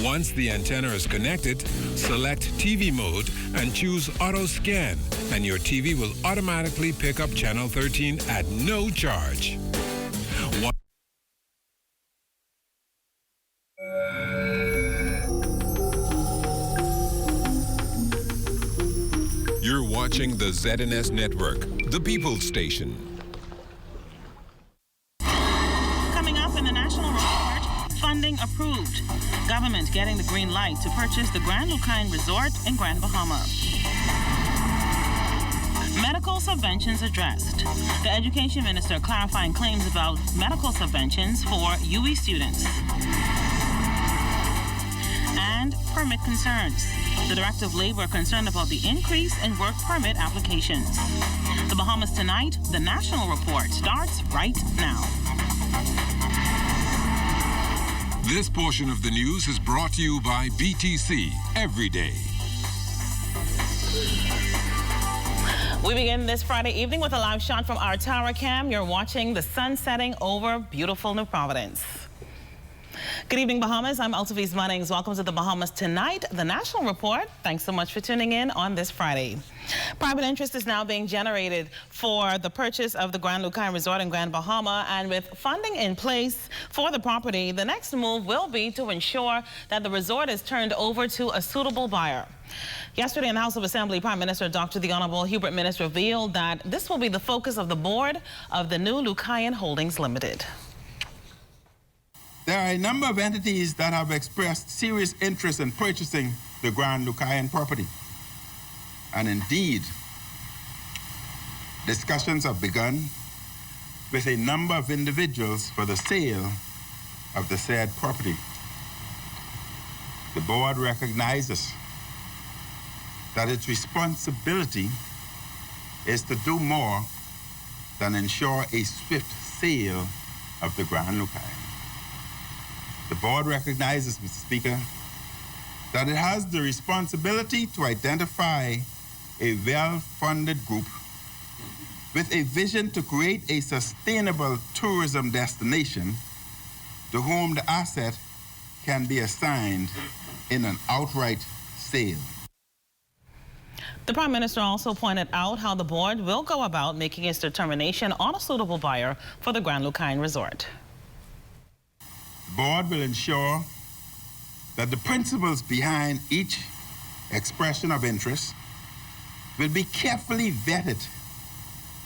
Once the antenna is connected, select TV mode and choose Auto Scan, and your TV will automatically pick up Channel 13 at no charge. You're watching the ZNS Network, the People's Station. Coming up in the National Report, funding approved. Government getting the green light to purchase the Grand Lucine Resort in Grand Bahama. Medical subventions addressed. The Education Minister clarifying claims about medical subventions for UE students. And and permit concerns. The Director of Labor concerned about the increase in work permit applications. The Bahamas Tonight, the National Report, starts right now. This portion of the news is brought to you by BTC every day. We begin this Friday evening with a live shot from our tower cam. You're watching the sun setting over beautiful New Providence. Good evening, Bahamas. I'm Altaviz Munnings. Welcome to the Bahamas Tonight, the National Report. Thanks so much for tuning in on this Friday. Private interest is now being generated for the purchase of the Grand Lucayan Resort in Grand Bahama, and with funding in place for the property, the next move will be to ensure that the resort is turned over to a suitable buyer. Yesterday in the House of Assembly, Prime Minister Dr. The Honorable Hubert Minnis revealed that this will be the focus of the board of the new Lucayan Holdings Limited. There are a number of entities that have expressed serious interest in purchasing the Grand Lucayan property. And indeed, discussions have begun with a number of individuals for the sale of the said property. The board recognizes that its responsibility is to do more than ensure a swift sale of the Grand Lucayan. The board recognizes, Mr. Speaker, that it has the responsibility to identify a well-funded group with a vision to create a sustainable tourism destination to whom the asset can be assigned in an outright sale. The Prime Minister also pointed out how the board will go about making its determination on a suitable buyer for the Grand Lucayan Resort. The board will ensure that the principles behind each expression of interest will be carefully vetted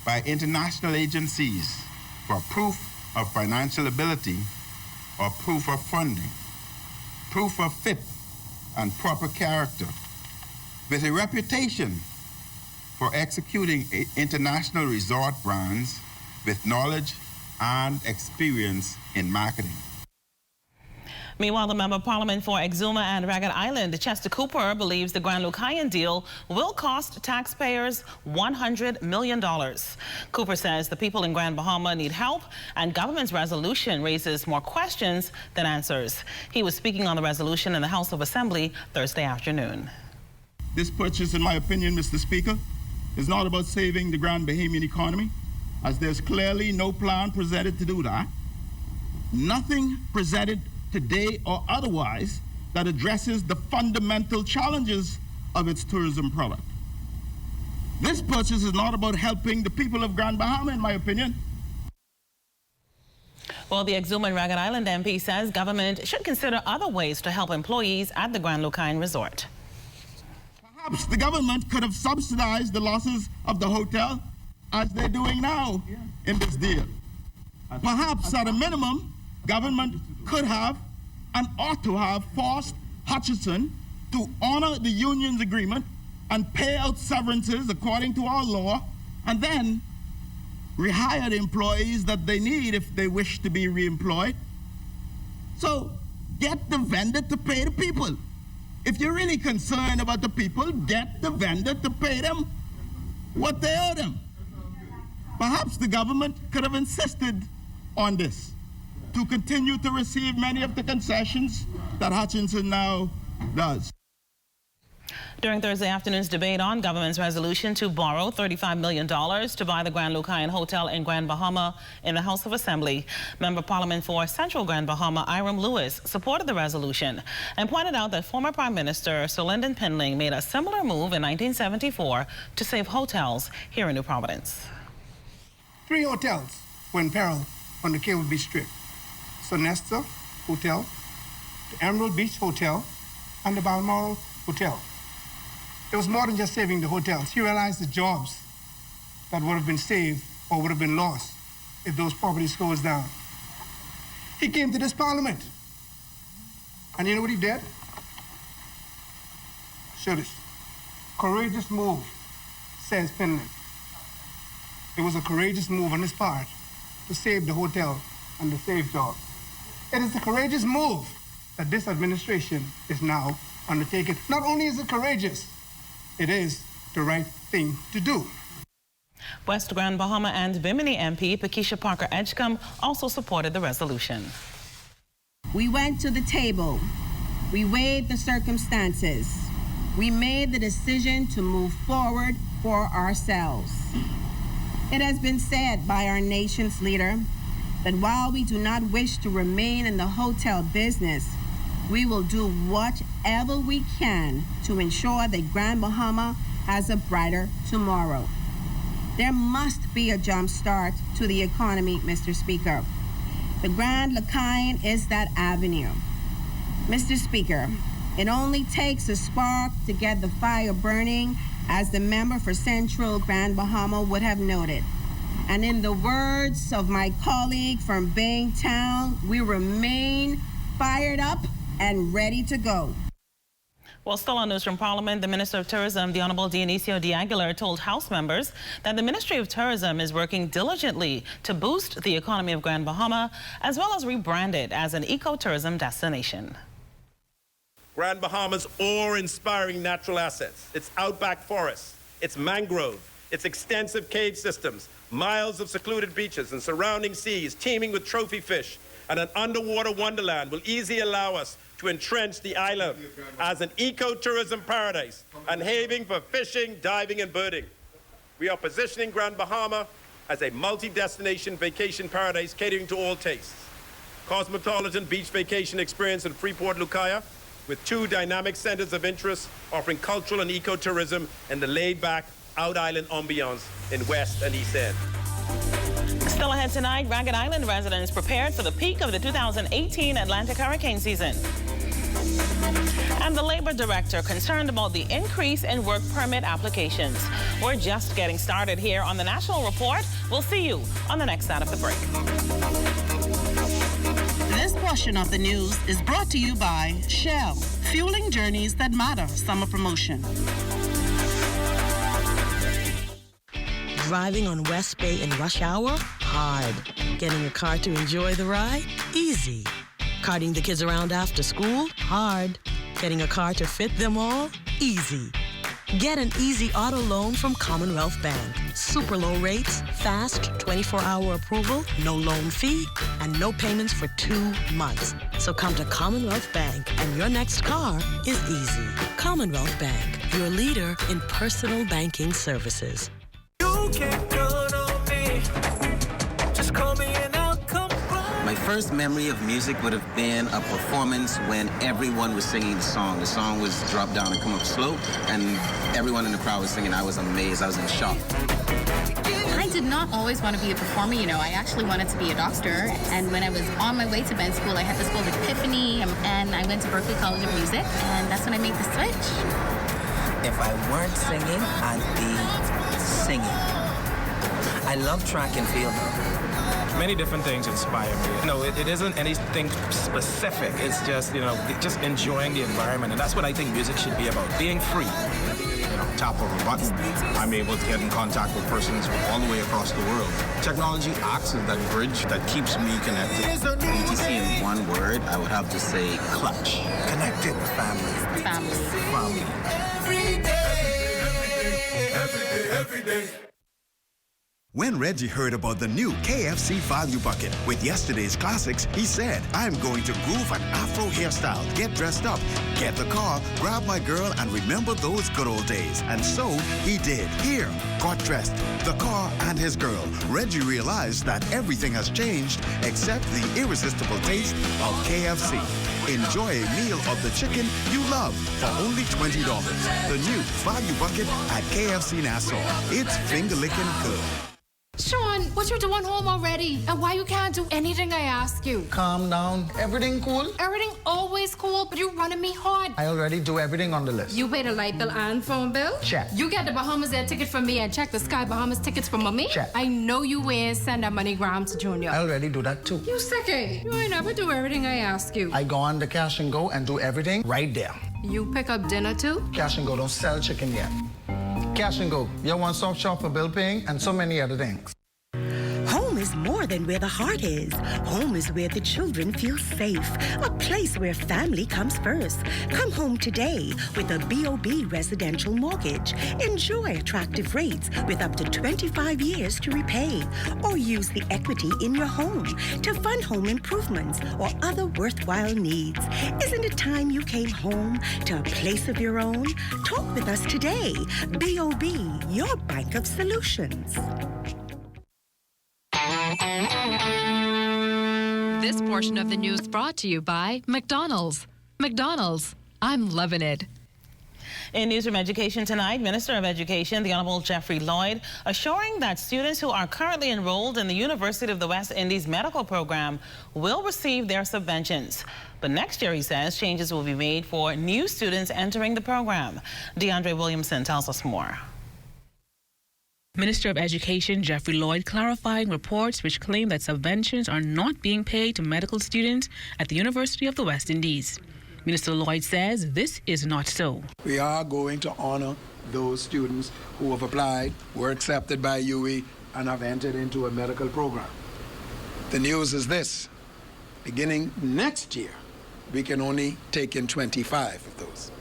by international agencies for proof of financial ability or proof of funding, proof of fit and proper character, with a reputation for executing international resort brands with knowledge and experience in marketing. Meanwhile, the Member of Parliament for Exuma and Ragged Island, Chester Cooper, believes the Grand Lucayan deal will cost taxpayers $100 million. Cooper says the people in Grand Bahama need help, and government's resolution raises more questions than answers. He was speaking on the resolution in the House of Assembly Thursday afternoon. This purchase, in my opinion, Mr. Speaker, is not about saving the Grand Bahamian economy, as there's clearly no plan presented to do that. Nothing presented today or otherwise that addresses the fundamental challenges of its tourism product. This purchase is not about helping the people of Grand Bahama, in my opinion. Well, the Exuma and Ragged Island MP says government should consider other ways to help employees at the Grand Lucayan Resort. Perhaps the government could have subsidized the losses of the hotel as they're doing now in this deal. Perhaps at a minimum, government could have and ought to have forced Hutchison to honor the union's agreement and pay out severances according to our law, and then rehire the employees that they need if they wish to be reemployed. So get the vendor to pay the people. If you're really concerned about the people, get the vendor to pay them what they owe them. Perhaps the government could have insisted on this to continue to receive many of the concessions that Hutchinson now does. During Thursday afternoon's debate on government's resolution to borrow $35 million to buy the Grand Lucayan Hotel in Grand Bahama in the House of Assembly, Member of Parliament for Central Grand Bahama, Iram Lewis, supported the resolution and pointed out that former Prime Minister Sir Lyndon Pinling made a similar move in 1974 to save hotels here in New Providence. 3 hotels were in peril when the Cable Beach Strip: Sonesta Hotel, the Emerald Beach Hotel, and the Balmoral Hotel. It was more than just saving the hotels. He realized the jobs that would have been saved or would have been lost if those properties closed down. He came to this parliament, and you know what he did? Show this. Courageous move, says Finland. It was a courageous move on his part to save the hotel and to save jobs. It is the courageous move that this administration is now undertaking. Not only is it courageous, it is the right thing to do. West Grand Bahama and Bimini MP Pakeisha Parker Edgecombe also supported the resolution. We went to the table. We weighed the circumstances. We made the decision to move forward for ourselves. It has been said by our nation's leader that while we do not wish to remain in the hotel business, we will do whatever we can to ensure that Grand Bahama has a brighter tomorrow. There must be a jump start to the economy, Mr. Speaker. The Grand Lacaille is that avenue. Mr. Speaker, it only takes a spark to get the fire burning, as the member for Central Grand Bahama would have noted. And in the words of my colleague from Bingtown, we remain fired up and ready to go. Well, still on news from Parliament, the Minister of Tourism, the Honorable Dionisio de Aguilar, told House members that the Ministry of Tourism is working diligently to boost the economy of Grand Bahama, as well as rebrand it as an eco-tourism destination. Grand Bahama's awe-inspiring natural assets, its outback forests, its mangrove, its extensive cave systems, miles of secluded beaches and surrounding seas teeming with trophy fish, and an underwater wonderland will easily allow us to entrench the island as an eco-tourism paradise and haven for fishing, diving, and birding. We are positioning Grand Bahama as a multi-destination vacation paradise catering to all tastes. Cosmopolitan beach vacation experience in Freeport, Lucaya, with 2 dynamic centers of interest offering cultural and eco-tourism and the laid-back out-island ambiance in West and East End. Still ahead tonight, Ragged Island residents prepared for the peak of the 2018 Atlantic hurricane season. And the labor director concerned about the increase in work permit applications. We're just getting started here on the National Report. We'll see you on the next side of the break. This portion of the news is brought to you by Shell, fueling journeys that matter. Summer promotion. Driving on West Bay in rush hour? Hard. Getting a car to enjoy the ride? Easy. Carting the kids around after school? Hard. Getting a car to fit them all? Easy. Get an easy auto loan from Commonwealth Bank. Super low rates, fast 24-hour approval, no loan fee, and no payments for 2 months. So come to Commonwealth Bank and your next car is easy. Commonwealth Bank, your leader in personal banking services. You can count on me. Just call me and I'll come by. My first memory of music would have been a performance when everyone was singing the song. The song was drop down and come up slow, and everyone in the crowd was singing. I was amazed. I was in shock. I did not always want to be a performer, you know. I actually wanted to be a doctor. And when I was on my way to med school, I had this called Epiphany, and I went to Berklee College of Music, and that's when I made the switch. If I weren't singing, I'd be singing. I love track and field. Many different things inspire me. No, it isn't anything specific. It's just, just enjoying the environment. And that's what I think music should be about, being free. Tap of a button, I'm able to get in contact with persons all the way across the world. Technology acts as that bridge that keeps me connected. ETC in one word, I would have to say clutch. Connected family. Family. Every day. When Reggie heard about the new KFC Value Bucket with yesterday's classics, he said, I'm going to groove an Afro hairstyle, get dressed up, get the car, grab my girl, and remember those good old days. And so he did. Here, got dressed, the car and his girl. Reggie realized that everything has changed except the irresistible taste of KFC. Enjoy a meal of the chicken you love for only $20. The new Value Bucket at KFC Nassau. It's finger-licking good. Sean, what you doing home already? And why you can't do anything I ask you? Calm down. Everything cool? Everything always cool, but you're running me hard. I already do everything on the list. You pay the light bill and phone bill? Check. You get the Bahamas Air ticket for me and check the Sky Bahamas tickets for mommy? Check. I know you ain't send that money gram to Junior. I already do that too. You sicky. You ain't never do everything I ask you. I go on the Cash and Go and do everything right there. You pick up dinner too? Cash and Go don't sell chicken yet. Cash and Go, your one-stop shop for bill paying and so many other things. Home is more than where the heart is. Home is where the children feel safe, a place where family comes first. Come home today with a B.O.B. residential mortgage. Enjoy attractive rates with up to 25 years to repay, or use the equity in your home to fund home improvements or other worthwhile needs. Isn't it time you came home to a place of your own? Talk with us today. B.O.B., your bank of solutions. This portion of the news brought to you by McDonald's. McDonald's, I'm loving it. In Newsroom Education tonight, Minister of Education, the Honorable Jeffrey Lloyd, assuring that students who are currently enrolled in the University of the West Indies medical program will receive their subventions. But next year, he says, changes will be made for new students entering the program. DeAndre Williamson tells us more. Minister of Education Jeffrey Lloyd clarifying reports which claim that subventions are not being paid to medical students at the University of the West Indies. Minister Lloyd says this is not so. We are going to honor those students who have applied, were accepted by UE, and have entered into a medical program. The news is this: beginning next year, we can only take in 25 of those.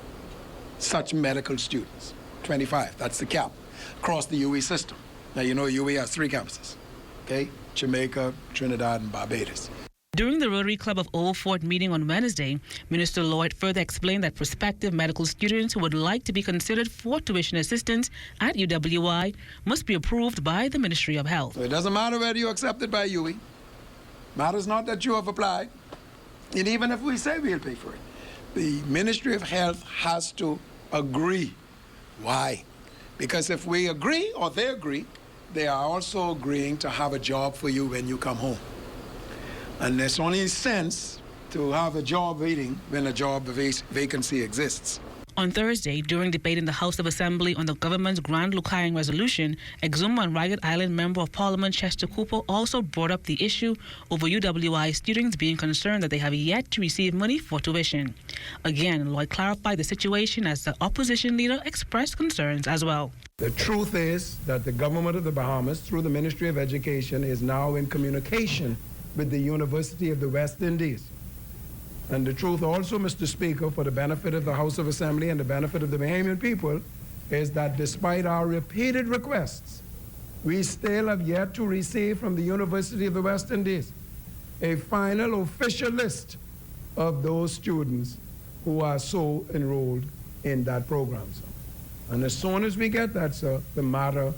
Such medical students, 25, that's the cap, across the UE system. Now, you know UE has 3 campuses, okay? Jamaica, Trinidad, and Barbados. During the Rotary Club of Old Fort meeting on Wednesday, Minister Lloyd further explained that prospective medical students who would like to be considered for tuition assistance at UWI must be approved by the Ministry of Health. So it doesn't matter whether you're accepted by UE. Matters not that you have applied. And even if we say we'll pay for it, the Ministry of Health has to agree. Why? Because if we agree or they agree, they are also agreeing to have a job for you when you come home. And there's only sense to have a job waiting when a job vacancy exists. On Thursday, during debate in the House of Assembly on the government's Grand Lucayan resolution, Exuma and Ragged Island Member of Parliament Chester Cooper also brought up the issue over UWI students being concerned that they have yet to receive money for tuition. Again, Lloyd clarified the situation as the opposition leader expressed concerns as well. The truth is that the government of the Bahamas, through the Ministry of Education, is now in communication with the University of the West Indies. And the truth also, Mr. Speaker, for the benefit of the House of Assembly and the benefit of the Bahamian people, is that despite our repeated requests, we still have yet to receive from the University of the West Indies a final official list of those students who are so enrolled in that program, sir. And as soon as we get that, sir, the matter,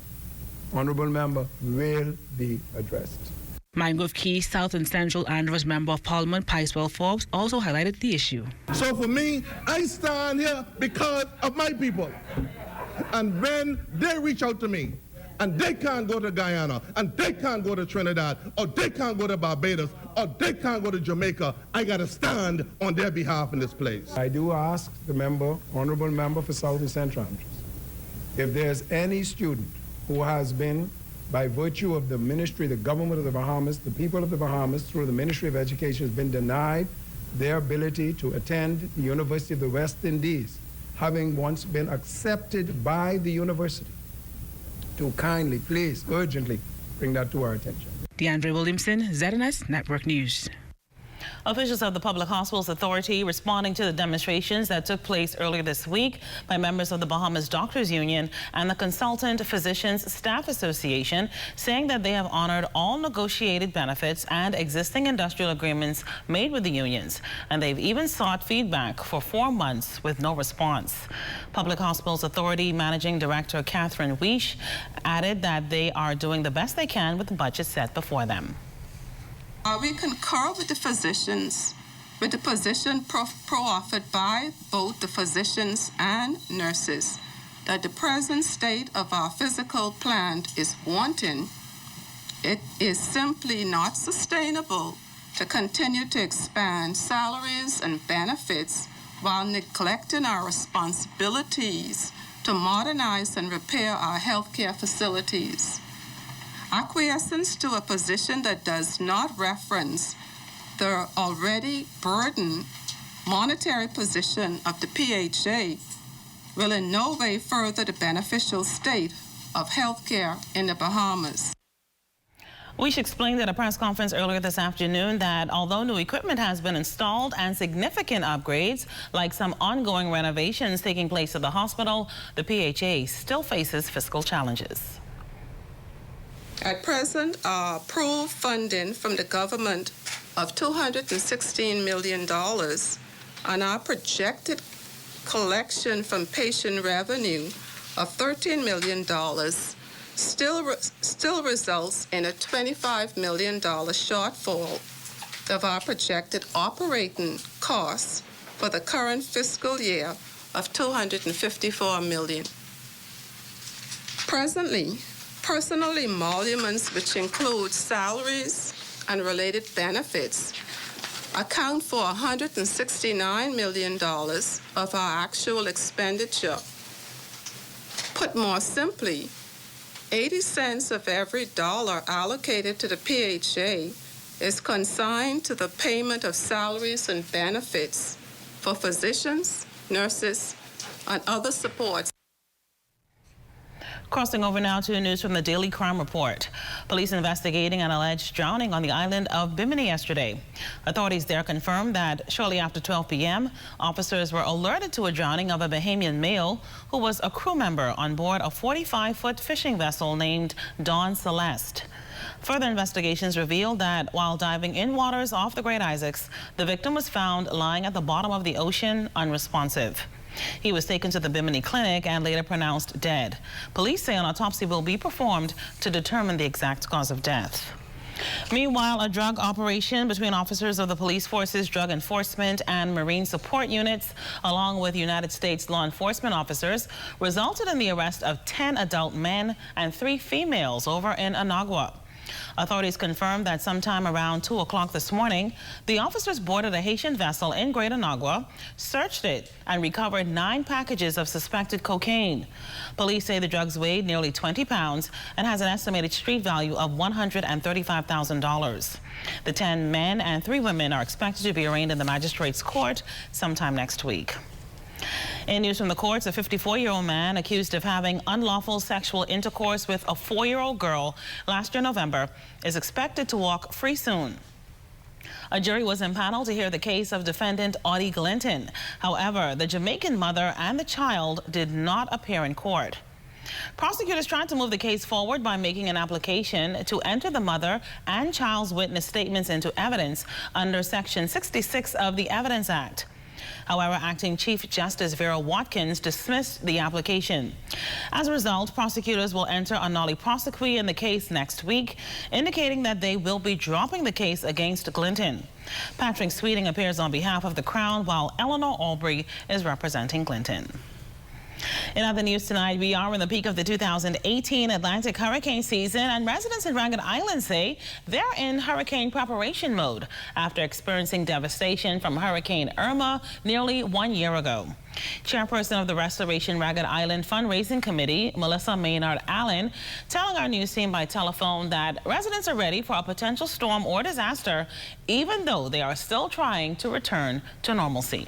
honorable member, will be addressed. Mangrove Key, South and Central Andros Member of Parliament Picewell Forbes also highlighted the issue. So for me, I stand here because of my people. And when they reach out to me, and they can't go to Guyana, and they can't go to Trinidad, or they can't go to Barbados, or they can't go to Jamaica, I got to stand on their behalf in this place. I do ask the member, honorable member for South and Central Andros, if there's any student who has been, by virtue of the ministry, the government of the Bahamas, the people of the Bahamas, through the Ministry of Education, has been denied their ability to attend the University of the West Indies, having once been accepted by the university, to kindly, please, urgently bring that to our attention. DeAndre Williamson, ZNS Network News. Officials of the Public Hospitals Authority responding to the demonstrations that took place earlier this week by members of the Bahamas Doctors Union and the Consultant Physicians Staff Association, saying that they have honored all negotiated benefits and existing industrial agreements made with the unions, and they've even sought feedback for 4 months with no response. Public Hospitals Authority Managing Director Catherine Weish added that they are doing the best they can with the budget set before them. We concur with the physicians, with the position offered by both the physicians and nurses, that the present state of our physical plant is wanting. It is simply not sustainable to continue to expand salaries and benefits while neglecting our responsibilities to modernize and repair our healthcare facilities. Acquiescence to a position that does not reference the already burdened monetary position of the PHA will in no way further the beneficial state of healthcare in the Bahamas. We should explain at a press conference earlier this afternoon that although new equipment has been installed and significant upgrades, like some ongoing renovations taking place at the hospital, the PHA still faces fiscal challenges. At present, our approved funding from the government of $216 million and our projected collection from patient revenue of $13 million still results in a $25 million shortfall of our projected operating costs for the current fiscal year of $254 million. Presently, personal emoluments, which include salaries and related benefits, account for $169 million of our actual expenditure. Put more simply, 80 cents of every dollar allocated to the PHA is consigned to the payment of salaries and benefits for physicians, nurses, and other supports. Crossing over now to news from the Daily Crime Report. Police investigating an alleged drowning on the island of Bimini yesterday. Authorities there confirmed that shortly after 12 p.m., officers were alerted to a drowning of a Bahamian male who was a crew member on board a 45-foot fishing vessel named Dawn Celeste. Further investigations revealed that while diving in waters off the Great Isaacs, the victim was found lying at the bottom of the ocean, unresponsive. He was taken to the Bimini clinic and later pronounced dead. Police say an autopsy will be performed to determine the exact cause of death. Meanwhile, a drug operation between officers of the police forces, drug enforcement, and marine support units, along with United States law enforcement officers, resulted in the arrest of 10 adult men and 3 females over in Anagua. Authorities confirmed that sometime around 2 o'clock this morning, the officers boarded a Haitian vessel in Great Anagua, searched it, and recovered 9 packages of suspected cocaine. Police say the drugs weighed nearly 20 pounds and has an estimated street value of $135,000. The 10 men and 3 women are expected to be arraigned in the magistrate's court sometime next week. In news from the courts, a 54-year-old man accused of having unlawful sexual intercourse with a 4-year-old girl last year November is expected to walk free soon. A jury was impaneled to hear the case of defendant Audie Glinton. However, the Jamaican mother and the child did not appear in court. Prosecutors tried to move the case forward by making an application to enter the mother and child's witness statements into evidence under Section 66 of the Evidence Act. However, Acting Chief Justice Vera Watkins dismissed the application. As a result, prosecutors will enter a nolle prosequi in the case next week, indicating that they will be dropping the case against Glinton. Patrick Sweeting appears on behalf of the Crown, while Eleanor Aubrey is representing Glinton. In other news tonight, we are in the peak of the 2018 Atlantic hurricane season, and residents in Ragged Island say they're in hurricane preparation mode after experiencing devastation from Hurricane Irma nearly 1 year ago. Chairperson of the Restoration Ragged Island Fundraising Committee, Melissa Maynard Allen, telling our news team by telephone that residents are ready for a potential storm or disaster, even though they are still trying to return to normalcy.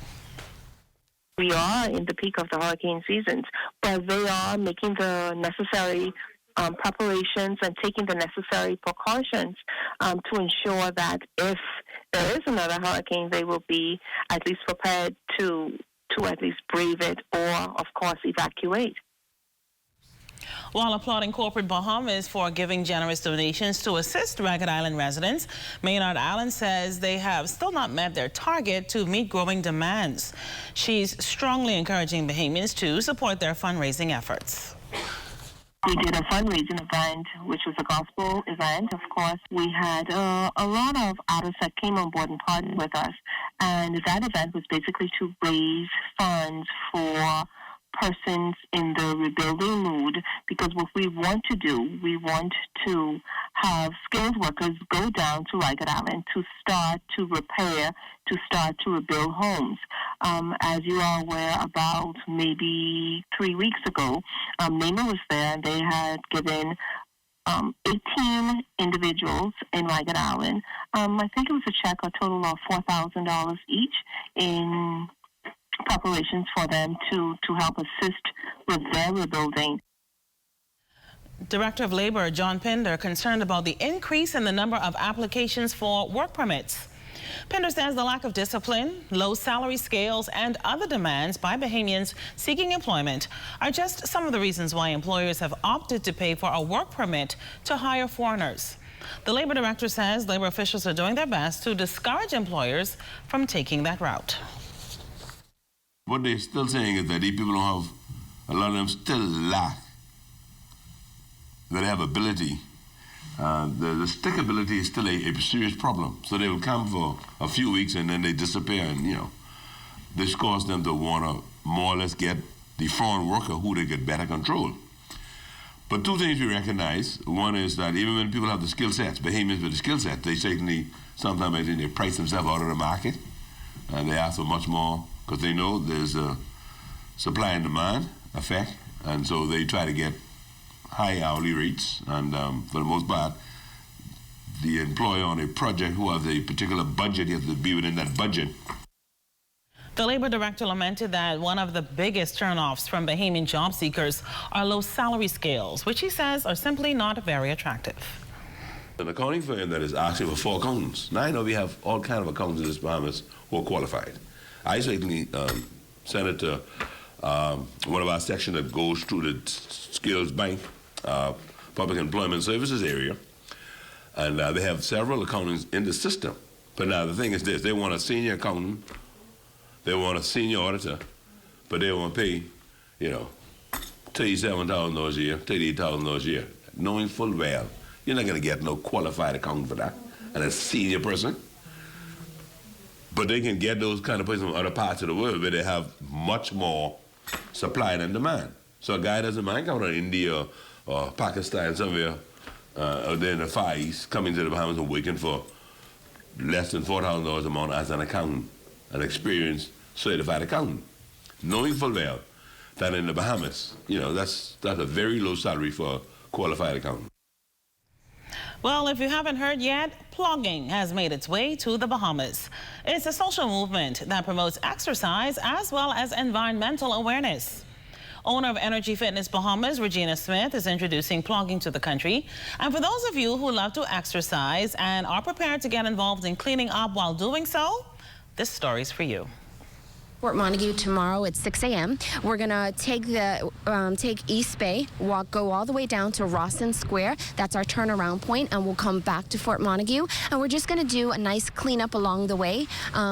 We are in the peak of the hurricane seasons, but they are making the necessary preparations and taking the necessary precautions to ensure that if there is another hurricane, they will be at least prepared to at least brave it or, of course, evacuate. While applauding corporate Bahamas for giving generous donations to assist Ragged Island residents, Maynard Allen says they have still not met their target to meet growing demands. She's strongly encouraging Bahamians to support their fundraising efforts. We did a fundraising event, which was a gospel event. Of course, we had a lot of artists that came on board and partnered with us. And that event was basically to raise funds for persons in the rebuilding mood, because what we want to do, we want to have skilled workers go down to Ragged Island to start to repair, to start to rebuild homes. As you are aware, about maybe 3 weeks ago, NEMA was there and they had given 18 individuals in Ragged Island, I think it was a check, a total of $4,000 each in preparations for them to help assist with their rebuilding. Director of Labor John Pinder concerned about the increase in the number of applications for work permits. Pinder says the lack of discipline, low salary scales, and other demands by Bahamians seeking employment are just some of the reasons why employers have opted to pay for a work permit to hire foreigners. The labor director says labor officials are doing their best to discourage employers from taking that route. What they're still saying is that these people don't have, a lot of them still lack, that they have ability. The stickability is still a serious problem. So they will come for a few weeks and then they disappear, and this causes them to want to more or less get the foreign worker who they get better control. But two things we recognize. One is that even when people have the skill sets, Bahamians with the skill set, they certainly, sometimes I think they price themselves out of the market and they ask for much more because they know there's a supply and demand effect, and so they try to get high hourly rates, and for the most part, the employer on a project who has a particular budget, you have to be within that budget. The labor director lamented that one of the biggest turnoffs from Bahamian job seekers are low salary scales, which he says are simply not very attractive. An accounting firm that is asking for 4 accountants. Now I know we have all kinds of accountants in this Bahamas who are qualified. I certainly sent it to one of our sections that goes through the Skills Bank, Public Employment Services area, and they have several accountants in the system. But now the thing is this, they want a senior accountant, they want a senior auditor, but they want to pay, $37,000 a year, $38,000 a year, knowing full well you're not going to get no qualified accountant for that, and a senior person. But they can get those kind of persons from other parts of the world where they have much more supply than demand. So a guy doesn't mind coming from India or Pakistan, somewhere out there in the Far East, coming to the Bahamas and working for less than $4,000 a month as an accountant, an experienced certified accountant, knowing full well that in the Bahamas, that's a very low salary for a qualified accountant. Well, if you haven't heard yet, plogging has made its way to the Bahamas. It's a social movement that promotes exercise as well as environmental awareness. Owner of Energy Fitness Bahamas, Regina Smith, is introducing plogging to the country. And for those of you who love to exercise and are prepared to get involved in cleaning up while doing so, this story's for you. Fort Montague tomorrow at 6 a.m. We're gonna take East Bay, go all the way down to Rawson Square. That's our turnaround point, and we'll come back to Fort Montague. And we're just gonna do a nice cleanup along the way.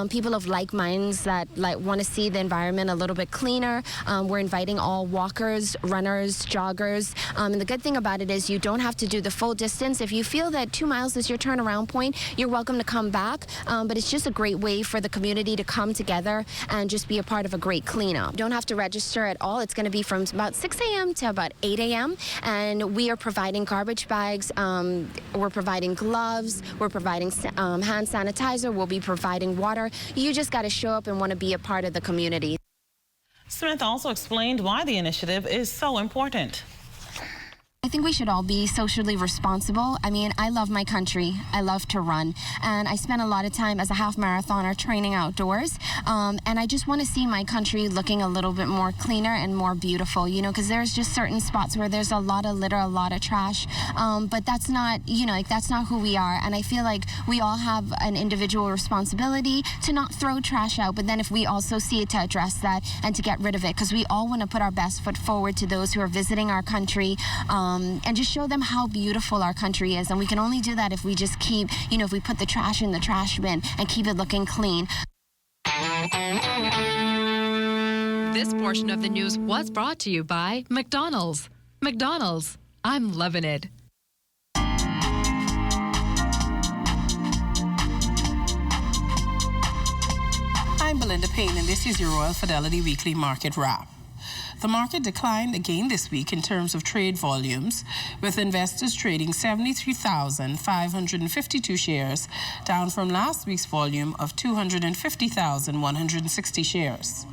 People of like minds that want to see the environment a little bit cleaner. We're inviting all walkers, runners, joggers. And the good thing about it is you don't have to do the full distance. If you feel that 2 miles is your turnaround point, you're welcome to come back. But it's just a great way for the community to come together and just be a part of a great cleanup. You don't have to register at all. It's going to be from about 6 a.m. to about 8 a.m. And we are providing garbage bags. We're providing gloves. We're providing hand sanitizer. We'll be providing water. You just got to show up and want to be a part of the community. Smith also explained why the initiative is so important. I think we should all be socially responsible. I mean, I love my country. I love to run. And I spent a lot of time as a half marathoner training outdoors. And I just want to see my country looking a little bit more cleaner and more beautiful, because there's just certain spots where there's a lot of litter, a lot of trash. But that's not, that's not who we are. And I feel like we all have an individual responsibility to not throw trash out. But then if we also see it, to address that and to get rid of it, because we all want to put our best foot forward to those who are visiting our country. And just show them how beautiful our country is. And we can only do that if we just keep, if we put the trash in the trash bin and keep it looking clean. This portion of the news was brought to you by McDonald's. McDonald's, I'm loving it. I'm Belinda Payne, and this is your Royal Fidelity Weekly Market Wrap. The market declined again this week in terms of trade volumes, with investors trading 73,552 shares, down from last week's volume of 250,160 shares.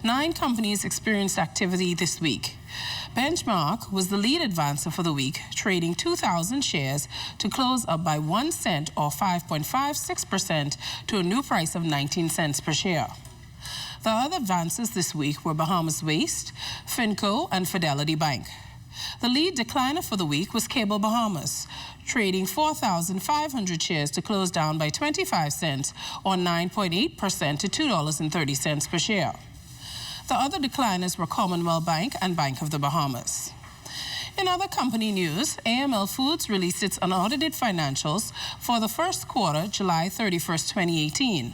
9 companies experienced activity this week. Benchmark was the lead advancer for the week, trading 2,000 shares to close up by 1 cent or 5.56% to a new price of 19 cents per share. The other advances this week were Bahamas Waste, Finco, and Fidelity Bank. The lead decliner for the week was Cable Bahamas, trading 4,500 shares to close down by 25 cents or 9.8% to $2.30 per share. The other decliners were Commonwealth Bank and Bank of the Bahamas. In other company news, AML Foods released its unaudited financials for the first quarter, July 31st, 2018.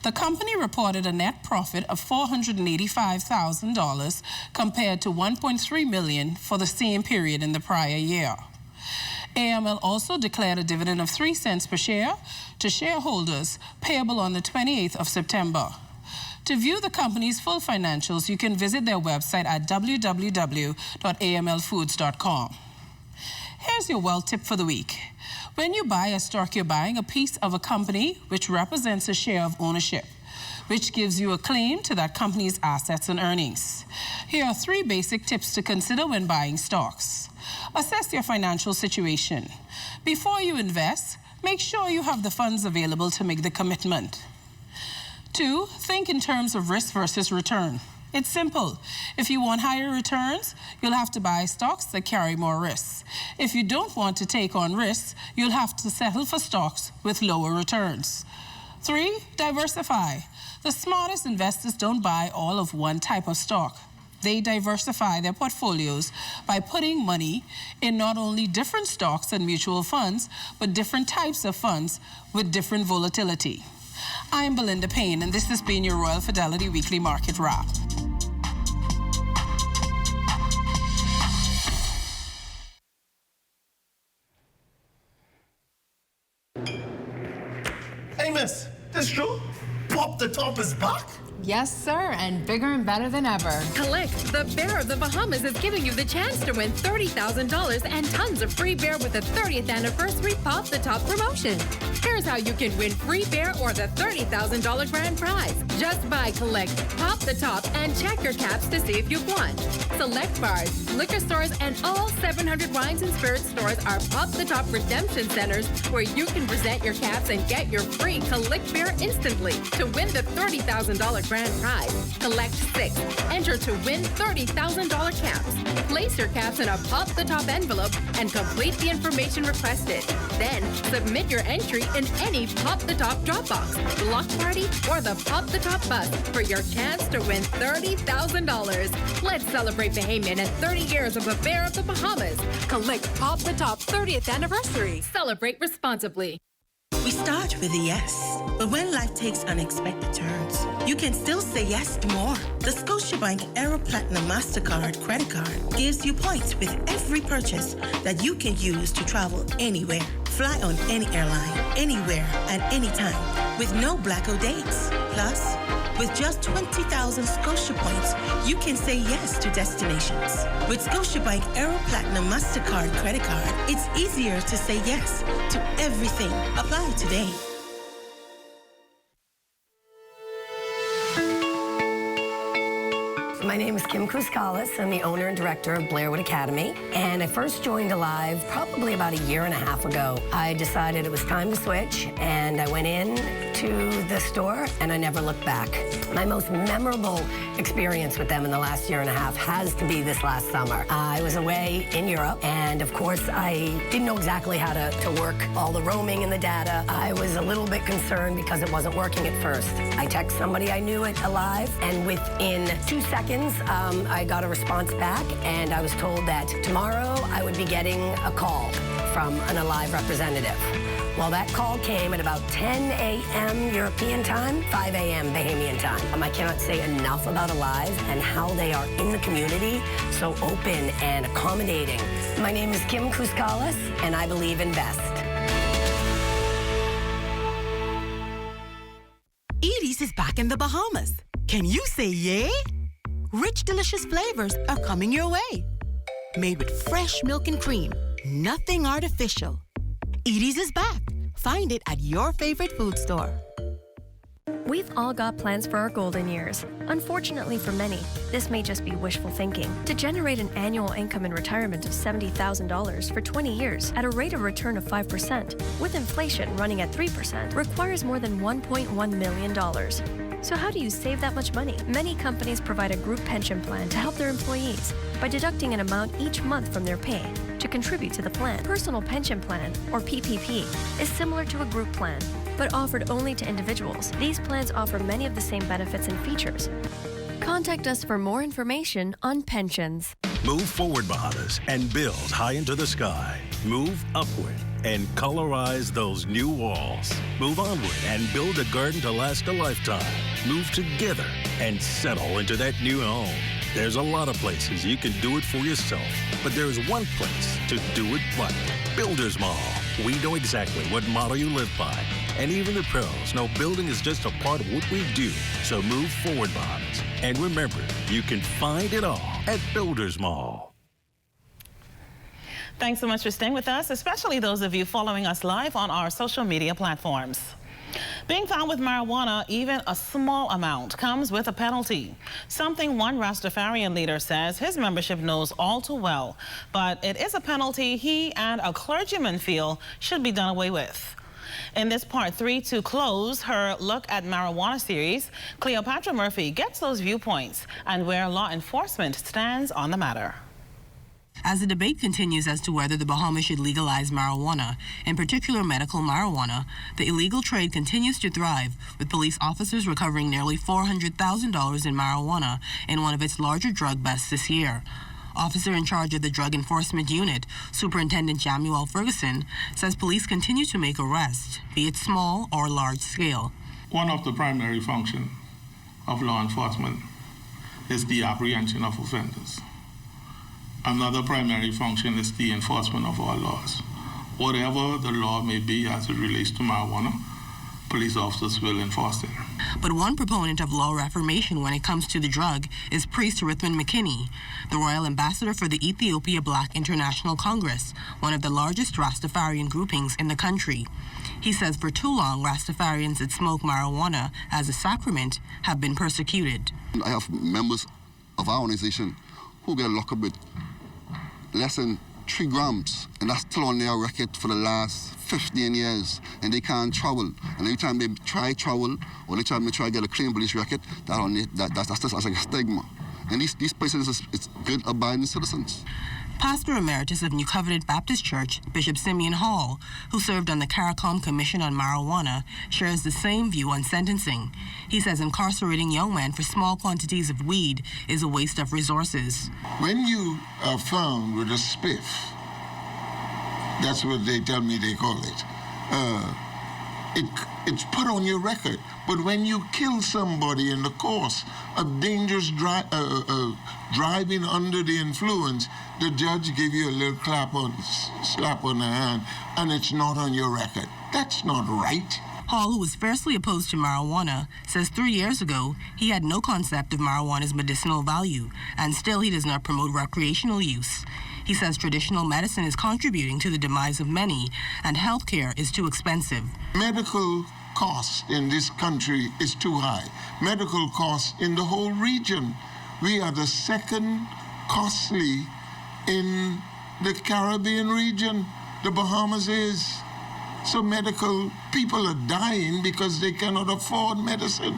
The company reported a net profit of $485,000 compared to $1.3 million for the same period in the prior year. AML also declared a dividend of 3 cents per share to shareholders payable on the 28th of September. To view the company's full financials, you can visit their website at www.amlfoods.com. Here's your wealth tip for the week. When you buy a stock, you're buying a piece of a company which represents a share of ownership, which gives you a claim to that company's assets and earnings. Here are 3 basic tips to consider when buying stocks. Assess your financial situation. Before you invest, make sure you have the funds available to make the commitment. 2, think in terms of risk versus return. It's simple. If you want higher returns, you'll have to buy stocks that carry more risks. If you don't want to take on risks, you'll have to settle for stocks with lower returns. 3, diversify. The smartest investors don't buy all of one type of stock. They diversify their portfolios by putting money in not only different stocks and mutual funds, but different types of funds with different volatility. I'm Belinda Payne, and this has been your Royal Fidelity Weekly Market Wrap. Hey, miss, this true? Pop the Top is back? Yes, sir, and bigger and better than ever. Collect. The Bear of the Bahamas is giving you the chance to win $30,000 and tons of free bear with the 30th anniversary Pop the Top promotion. Here's how you can win free bear or the $30,000 grand prize. Just buy, collect, Pop the Top, and check your caps to see if you've won. Select bars, liquor stores, and all 700 wines and spirits stores are Pop the Top redemption centers where you can present your caps and get your free collect bear instantly. To win the $30,000 grand prize, collect 6. Enter to win $30,000 caps. Place your caps in a Pop the Top envelope and complete the information requested. Then submit your entry in any Pop the Top Dropbox, block party, or the Pop the Top bus for your chance to win $30,000. Let's celebrate Bahamian and 30 years of the Bear of the Bahamas. Collect Pop the Top 30th anniversary. Celebrate responsibly. We start with a yes, but when life takes unexpected turns, you can still say yes to more. The Scotiabank Aero Platinum MasterCard credit card gives you points with every purchase that you can use to travel anywhere. Fly on any airline, anywhere, and anytime, with no blackout dates. Plus, with just 20,000 Scotia points, you can say yes to destinations. With Scotiabank Aero Platinum MasterCard credit card, it's easier to say yes to everything. Apply today. My name is Kim Kouskalis. I'm the owner and director of Blairwood Academy. And I first joined Alive probably about a year and a half ago. I decided it was time to switch, and I went in to the store, and I never looked back. My most memorable experience with them in the last year and a half has to be this last summer. I was away in Europe, and of course, I didn't know exactly how to work all the roaming and the data. I was a little bit concerned because it wasn't working at first. I texted somebody I knew at Alive, and within 2 seconds, I got a response back, and I was told that tomorrow I would be getting a call from an Alive representative. Well, that call came at about 10 a.m. European time, 5 a.m. Bahamian time. I cannot say enough about Alive and how they are in the community, so open and accommodating. My name is Kim Kouskalis, and I believe in best. Edie's is back in the Bahamas. Can you say yay? Rich, delicious flavors are coming your way. Made with fresh milk and cream, nothing artificial. Edie's is back. Find it at your favorite food store. We've all got plans for our golden years. Unfortunately for many, this may just be wishful thinking. To generate an annual income in retirement of $70,000 for 20 years at a rate of return of 5%, with inflation running at 3%, requires more than $1.1 million. So how do you save that much money? Many companies provide a group pension plan to help their employees. by deducting an amount each month from their pay to contribute to the plan. Personal Pension Plan, or PPP, is similar to a group plan, but offered only to individuals. These plans offer many of the same benefits and features. Contact us for more information on pensions. Move forward, Bahamas, and build high into the sky. Move upward and colorize those new walls. Move onward and build a garden to last a lifetime. Move together and settle into that new home. There's a lot of places you can do it for yourself, but there's one place to do it right. Builders Mall. We know exactly what motto you live by, and even the pros know building is just a part of what we do. So move forward, Bahamas. And remember, you can find it all at Builders Mall. Thanks so much for staying with us, especially those of you following us live on our social media platforms. Being found with marijuana, even a small amount, comes with a penalty. Something one Rastafarian leader says his membership knows all too well. But it is a penalty he and a clergyman feel should be done away with. In this part 3 to close her Look at Marijuana series, Cleopatra Murphy gets those viewpoints and where law enforcement stands on the matter. As the debate continues as to whether the Bahamas should legalize marijuana, in particular medical marijuana, the illegal trade continues to thrive, with police officers recovering nearly $400,000 in marijuana in one of its larger drug busts this year. Officer in charge of the Drug Enforcement Unit, Superintendent Jamuel Ferguson, says police continue to make arrests, be it small or large scale. One of the primary functions of law enforcement is the apprehension of offenders. Another primary function is the enforcement of our laws. Whatever the law may be as it relates to marijuana, police officers will enforce it. But one proponent of law reformation when it comes to the drug is Priest Rithman McKinney, the Royal Ambassador for the Ethiopia Black International Congress, one of the largest Rastafarian groupings in the country. He says for too long, Rastafarians that smoke marijuana as a sacrament have been persecuted. I have members of our organization who get locked up with less than 3 grams, and that's still on their record for the last 15 years, and they can't travel. And every time they try travel, or they try to get a clean police record, that's just like a stigma. And these persons it's good, abiding citizens. Pastor Emeritus of New Covenant Baptist Church, Bishop Simeon Hall, who served on the CARICOM Commission on Marijuana, shares the same view on sentencing. He says incarcerating young men for small quantities of weed is a waste of resources. When you are found with a spiff, that's what they tell me they call it, it's put on your record. But when you kill somebody in the course of dangerous driving under the influence, the judge give you a little slap on the hand, and it's not on your record. That's not right. Hall, who was fiercely opposed to marijuana, says 3 years ago he had no concept of marijuana's medicinal value, and still he does not promote recreational use. He says traditional medicine is contributing to the demise of many, and healthcare is too expensive. Medical cost in this country is too high. Medical costs in the whole region. We are the second costly in the Caribbean region. The Bahamas is. So medical people are dying because they cannot afford medicine.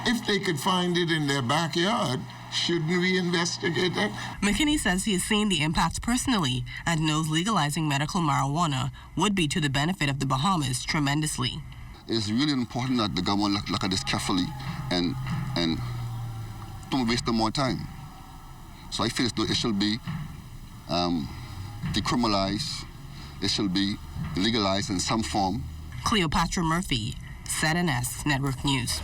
If they could find it in their backyard, shouldn't we investigate that? McKinney says he has seen the impact personally and knows legalizing medical marijuana would be to the benefit of the Bahamas tremendously. It's really important that the government look at this carefully and don't waste more time. So I feel as though it should be decriminalized, it should be legalized in some form. Cleopatra Murphy, ZNS Network News.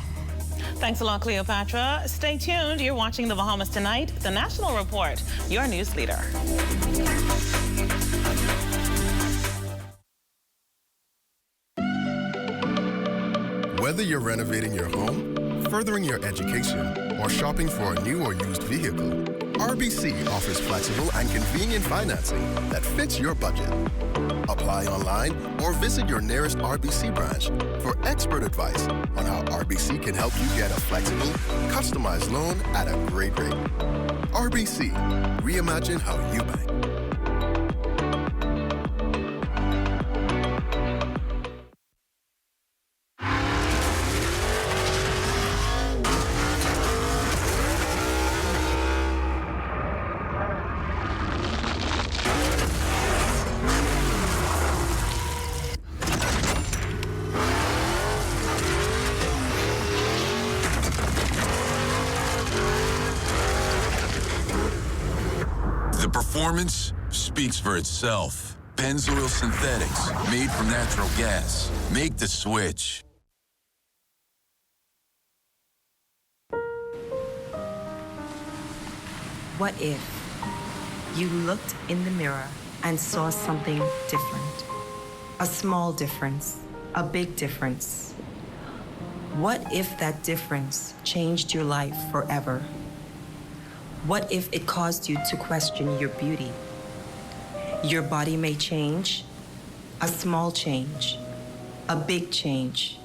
Thanks a lot, Cleopatra. Stay tuned. You're watching The Bahamas Tonight, the National Report, your news leader. Whether you're renovating your home, furthering your education, or shopping for a new or used vehicle, RBC offers flexible and convenient financing that fits your budget. Apply online or visit your nearest RBC branch for expert advice on how RBC can help you get a flexible, customized loan at a great rate. RBC, reimagine how you bank. Performance speaks for itself. Pennzoil Synthetics, made from natural gas. Make the switch. What if you looked in the mirror and saw something different? A small difference, a big difference. What if that difference changed your life forever? What if it caused you to question your beauty? Your body may change, a small change, a big change,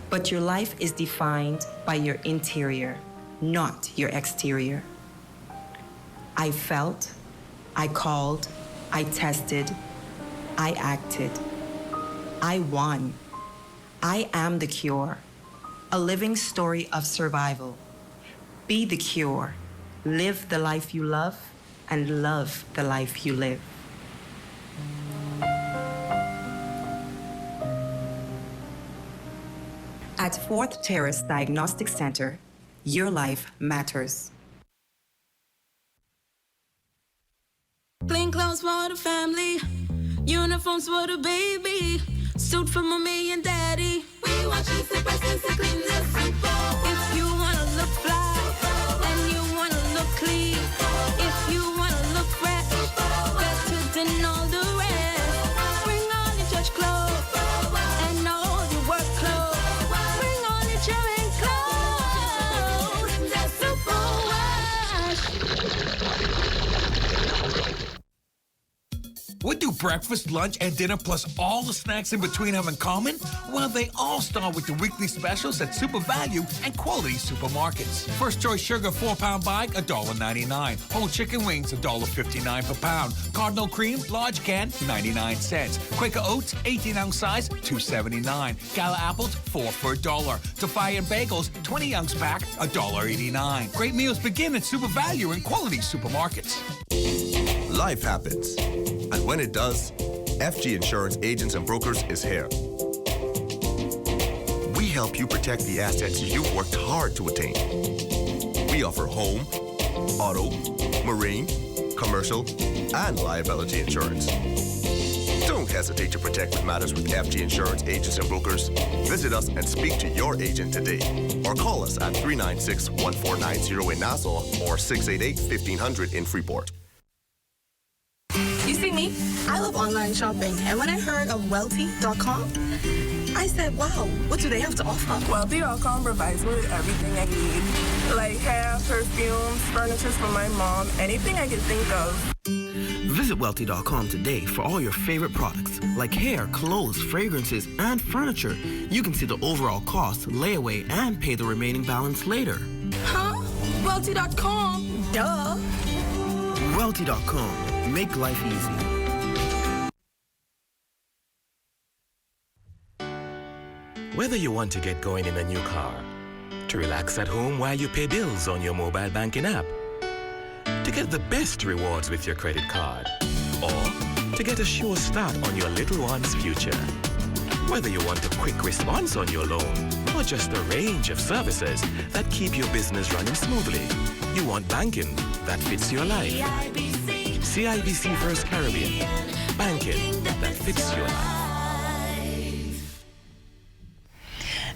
but your life is defined by your interior, not your exterior. I felt, I called, I tested, I acted. I won. I am the cure, a living story of survival. Be the cure. Live the life you love and love the life you live. At 4th Terrace Diagnostic Center, your life matters. Clean clothes for the family, uniforms for the baby, suit for mommy and daddy. We want you to present to clean the simple. If you wanna look fly and you wanna look clean, if you wanna look fresh, better than all the rest. Bring all your church clothes and all your work clothes. Bring all your children clothes. That's super wash. What do breakfast, lunch, and dinner plus all the snacks in between have in common? Well, they all start with the weekly specials at Super Value and Quality Supermarkets. First Choice Sugar 4-pound bag, $1.99. Whole chicken wings, $1.59 per pound. Cardinal Cream, large can, 99 cents. Quaker Oats, 18-ounce size, $2.79. Gala apples, 4 for $1. Toffee and bagels, 20-ounce pack, $1.89. Great meals begin at Super Value and Quality Supermarkets. Life happens. And when it does, FG Insurance Agents and Brokers is here. We help you protect the assets you've worked hard to attain. We offer home, auto, marine, commercial, and liability insurance. Don't hesitate to protect what matters with FG Insurance Agents and Brokers. Visit us and speak to your agent today. Or call us at 396-1490 in Nassau or 688-1500 in Freeport. You see me? I love online shopping. And when I heard of Wealthy.com, I said, wow, what do they have to offer? Wealthy.com provides me with everything I need. Like hair, perfumes, furniture for my mom, anything I can think of. Visit Wealthy.com today for all your favorite products, like hair, clothes, fragrances, and furniture. You can see the overall cost, layaway, and pay the remaining balance later. Huh? Wealthy.com? Duh. Wealthy.com. Make life easy. Whether you want to get going in a new car, to relax at home while you pay bills on your mobile banking app, to get the best rewards with your credit card, or to get a sure start on your little one's future. Whether you want a quick response on your loan, or just a range of services that keep your business running smoothly, you want banking that fits your life. CIBC First Caribbean. Banking that fits your life.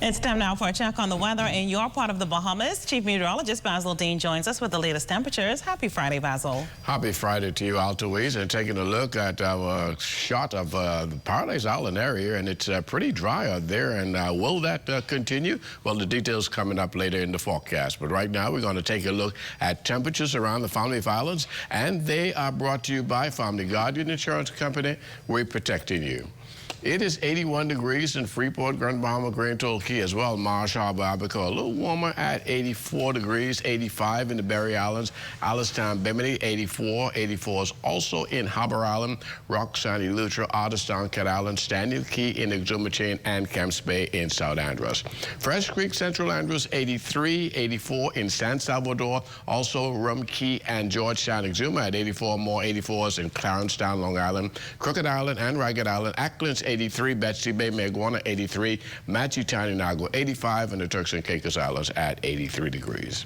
It's time now for a check on the weather in your part of the Bahamas. Chief Meteorologist Basil Dean joins us with the latest temperatures. Happy Friday, Basil. Happy Friday to you, Altoise. And taking a look at our shot of the Paradise Island area, and it's pretty dry out there. And will that continue? Well, the details coming up later in the forecast. But right now, we're going to take a look at temperatures around the Family Islands, and they are brought to you by Family Guardian Insurance Company. We're protecting you. It is 81 degrees in Freeport, Grand Bahama, Grand Torquay as well. Marsh Harbor, Abaco, a little warmer at 84 degrees, 85 in the Berry Islands. Alistown, Bimini, 84. 84 is also in Harbour Island, Rock, Sandy Lutra, Otterstown, Cat Island, Standing Key in Exuma Chain, and Camps Bay in South Andros. Fresh Creek, Central Andros, 83. 84 in San Salvador. Also Rum Key and Georgetown, Exuma at 84. More 84s in Clarencetown, Long Island, Crooked Island, and Ragged Island. Acklands, 83, Betsy Bay, Maguana 83, Machi Taninago 85, and the Turks and Caicos Islands at 83 degrees.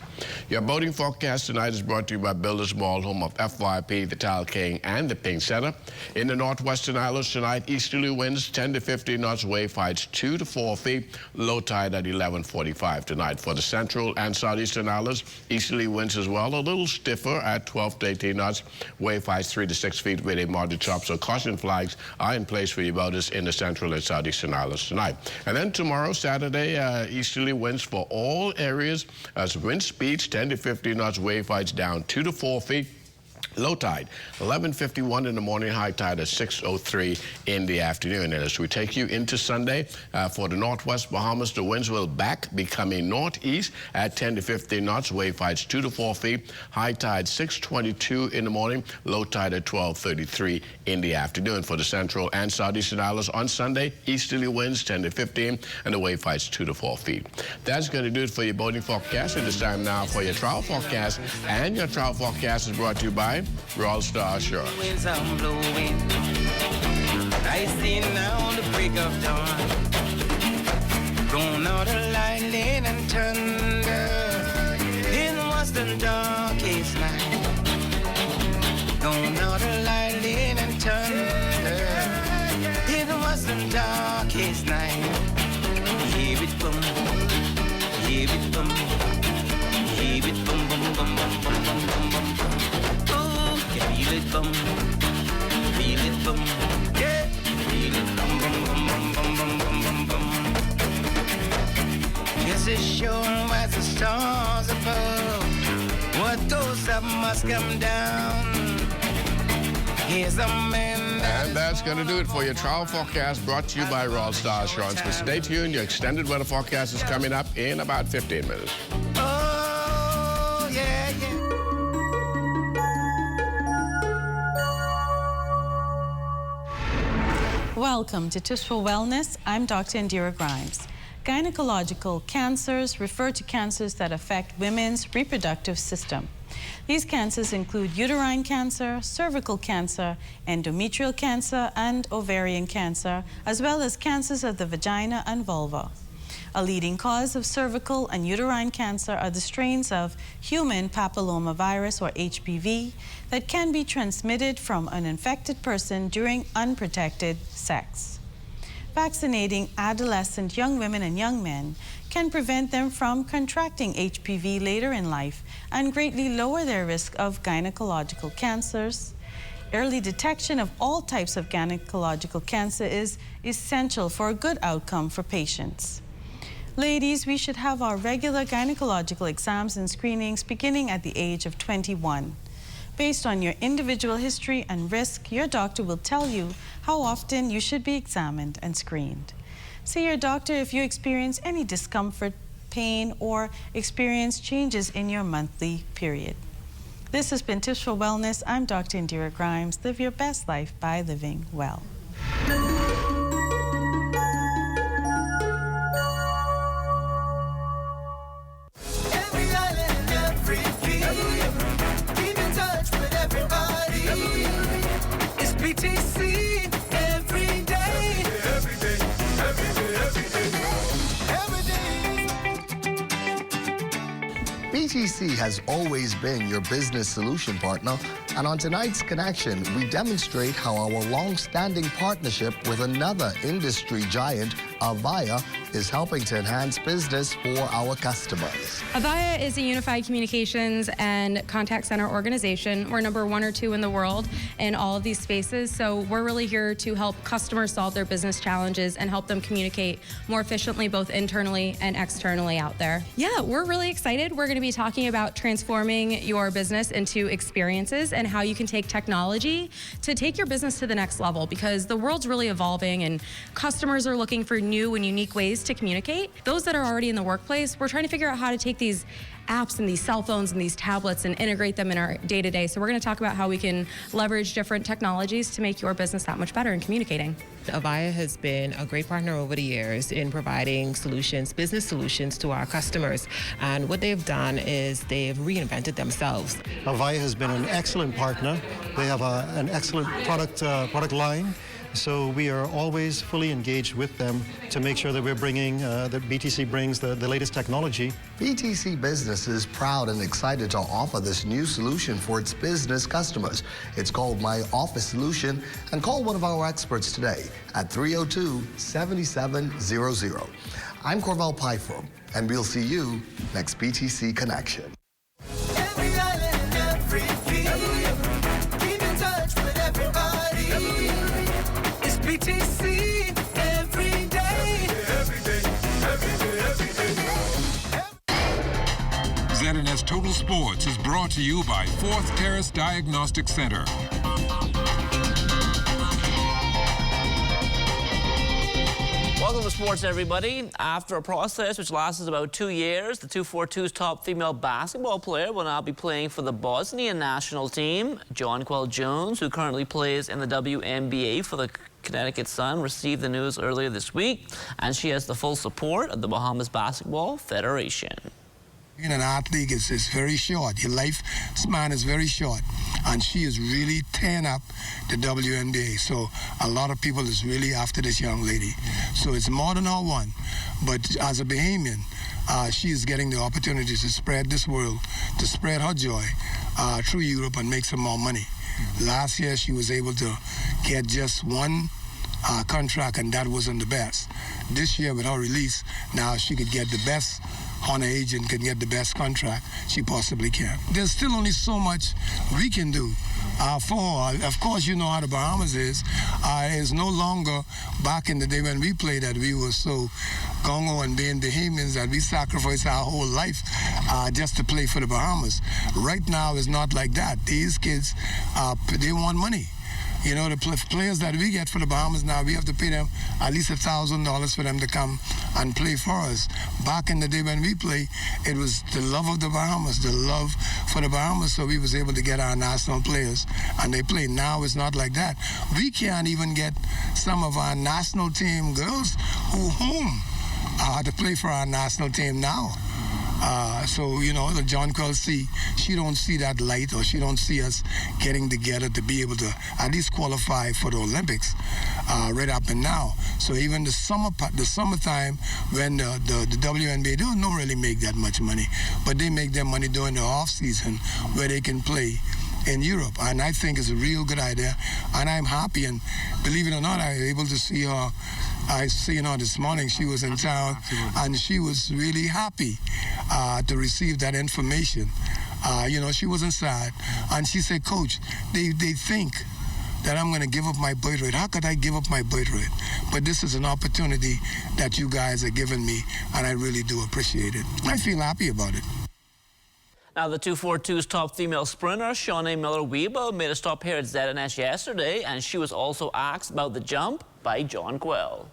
Your boating forecast tonight is brought to you by Builders Mall, home of FYP, the Tile King, and the Pink Center. In the northwestern islands tonight, easterly winds 10 to 15 knots, wave heights 2 to 4 feet, low tide at 11:45 tonight. For the central and southeastern islands, easterly winds as well, a little stiffer at 12 to 18 knots, wave heights 3 to 6 feet with a moderate chop. So caution flags are in place for your boaters in the central and southeastern islands tonight. And then tomorrow, Saturday, easterly winds for all areas as wind speeds 10 to 15 knots, wave heights down 2 to 4 feet. Low tide, 11:51 in the morning, high tide at 6:03 in the afternoon. And as we take you into Sunday, for the northwest Bahamas, the winds will back, becoming northeast at 10 to 15 knots, wave heights 2 to 4 feet, high tide 6:22 in the morning, low tide at 12:33 in the afternoon. For the central and southeastern islands on Sunday, easterly winds 10 to 15, and the wave heights 2 to 4 feet. That's going to do it for your boating forecast. It is time now for your travel forecast, and your travel forecast is brought to you by Royal Star Assurance. Winds are blowing. I see now the break of dawn. Gone out of lightning and thunder. It was the darkest night. Gone out of lightning and thunder. It was the darkest night. Hear it boom, hear it boom, hear it boom, boom, boom, boom, boom, boom, boom, boom. Feel it boom, feel it boom, yeah. Feel it boom, boom, boom, boom, boom, boom, boom, boom. Yes, it's sure as the stars above. What goes up must come down. Here's a man. And that's going to do it for your travel forecast brought to you by Royal Star Assurance. But stay tuned, your extended weather forecast is coming up in about 15 minutes. Oh, yeah, yeah. Welcome to Tips for Wellness. I'm Dr. Indira Grimes. Gynecological cancers refer to cancers that affect women's reproductive system. These cancers include uterine cancer, cervical cancer, endometrial cancer, and ovarian cancer, as well as cancers of the vagina and vulva. A leading cause of cervical and uterine cancer are the strains of human papillomavirus, or HPV, that can be transmitted from an infected person during unprotected sex. Vaccinating adolescent young women and young men can prevent them from contracting HPV later in life and greatly lower their risk of gynecological cancers. Early detection of all types of gynecological cancer is essential for a good outcome for patients. Ladies, we should have our regular gynecological exams and screenings beginning at the age of 21. Based on your individual history and risk, your doctor will tell you how often you should be examined and screened. See your doctor if you experience any discomfort, pain, or experience changes in your monthly period. This has been Tips for Wellness. I'm Dr. Indira Grimes. Live your best life by living well. BTC has always been your business solution partner, and on tonight's Connection, we demonstrate how our long-standing partnership with another industry giant, Avaya, is helping to enhance business for our customers. Avaya is a unified communications and contact center organization. We're number 1 or 2 in the world in all of these spaces, so we're really here to help customers solve their business challenges and help them communicate more efficiently, both internally and externally out there. Yeah, we're really excited. We're going to be talking about transforming your business into experiences and how you can take technology to take your business to the next level, because the world's really evolving and customers are looking for new and unique ways to communicate. Those that are already in the workplace, we're trying to figure out how to take these apps and these cell phones and these tablets and integrate them in our day-to-day. So we're going to talk about how we can leverage different technologies to make your business that much better in communicating. Avaya has been a great partner over the years in providing solutions, business solutions to our customers. And what they've done is they've reinvented themselves. Avaya has been an excellent partner. They have an excellent product line. So we are always fully engaged with them to make sure that we're bringing, that BTC brings the latest technology. BTC Business is proud and excited to offer this new solution for its business customers. It's called My Office Solution, and call one of our experts today at 302-7700. I'm Corval Pfeiffer, and we'll see you next BTC Connection. Every island and every fee. Keep in touch with everybody. It's BTC every day. Every day, every day, every day. ZNS Total Sports is brought to you by Fourth Terrace Diagnostic Center. Welcome to sports, everybody. After a process which lasted about 2 years, the 242's top female basketball player will now be playing for the Bosnian national team. Jonquel Jones, who currently plays in the WNBA for the Connecticut Sun, received the news earlier this week, and she has the full support of the Bahamas Basketball Federation. Being an athlete is very short. Your lifespan is very short. And she is really tearing up the WNBA. So a lot of people is really after this young lady. So it's more than her one. But as a Bahamian, she is getting the opportunity to spread this world, to spread her joy through Europe and make some more money. Last year, she was able to get just one contract, and that wasn't the best. This year, with her release, now she could get the best. On an agent can get the best contract she possibly can. There's still only so much we can do. Of course, you know how the Bahamas is. It's no longer back in the day when we played that we were so gung-ho and being Bahamians that we sacrificed our whole life just to play for the Bahamas. Right now, it's not like that. These kids, they want money. You know, the players that we get for the Bahamas now, we have to pay them at least $1,000 for them to come and play for us. Back in the day when we played, it was the love of the Bahamas, the love for the Bahamas, so we was able to get our national players, and they play. Now it's not like that. We can't even get some of our national team girls who home to play for our national team now. So, you know, the Jonquel she don't see that light, or she don't see us getting together to be able to at least qualify for the Olympics right up and now. So even the summertime when the WNBA, they don't really make that much money, but they make their money during the off season where they can play in Europe, and I think it's a real good idea, and I'm happy. And believe it or not, I was able to see her. I seen her this morning. She was in town, and she was really happy to receive that information. You know, she wasn't sad, and she said, "Coach, they think that I'm going to give up my birthright. How could I give up my birthright? But this is an opportunity that you guys are giving me, and I really do appreciate it. I feel happy about it." Now, the 242's top female sprinter, Shawnee Miller-Weber, made a stop here at ZNS yesterday, and she was also asked about the jump by Jonquel.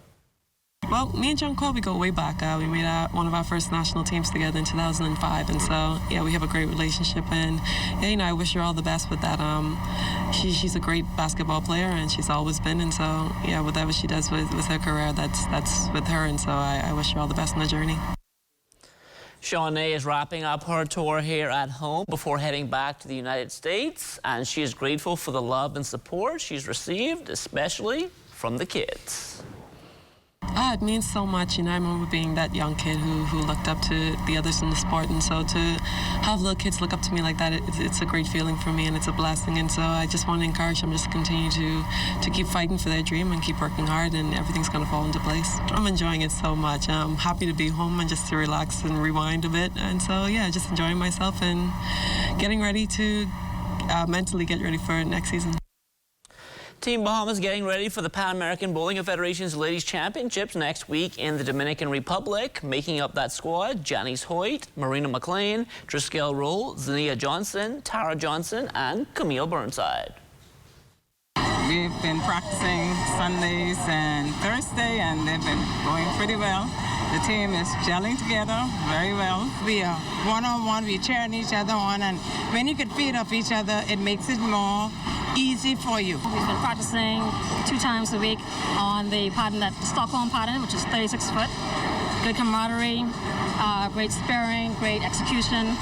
Well, me and Jonquel, we go way back. We made one of our first national teams together in 2005, and so, yeah, we have a great relationship, and, yeah, you know, I wish her all the best with that. She's a great basketball player, and she's always been, and so, yeah, whatever she does with her career, that's with her, and so I wish her all the best in the journey. Shawnee is wrapping up her tour here at home before heading back to the United States, and she is grateful for the love and support she's received, especially from the kids. It means so much. You know, I remember being that young kid who looked up to the others in the sport, and so to have little kids look up to me like that, it's a great feeling for me, and it's a blessing. And so I just want to encourage them just to continue to keep fighting for their dream and keep working hard, and everything's going to fall into place. I'm enjoying it so much. I'm happy to be home and just to relax and rewind a bit. And so, yeah, just enjoying myself and getting ready to mentally get ready for next season. Team Bahamas getting ready for the Pan American Bowling Federation's Ladies Championships next week in the Dominican Republic. Making up that squad, Janice Hoyt, Marina McLean, Driscoll Roll, Zania Johnson, Tara Johnson, and Camille Burnside. We've been practicing Sundays and Thursday, and they've been going pretty well. The team is gelling together very well. We are one-on-one, we cheering each other on, and when you can feed off each other, it makes it more easy for you. We've been practicing 2 times a week on the pattern, the Stockholm pattern, which is 36 foot. Good camaraderie, great sparring, great execution.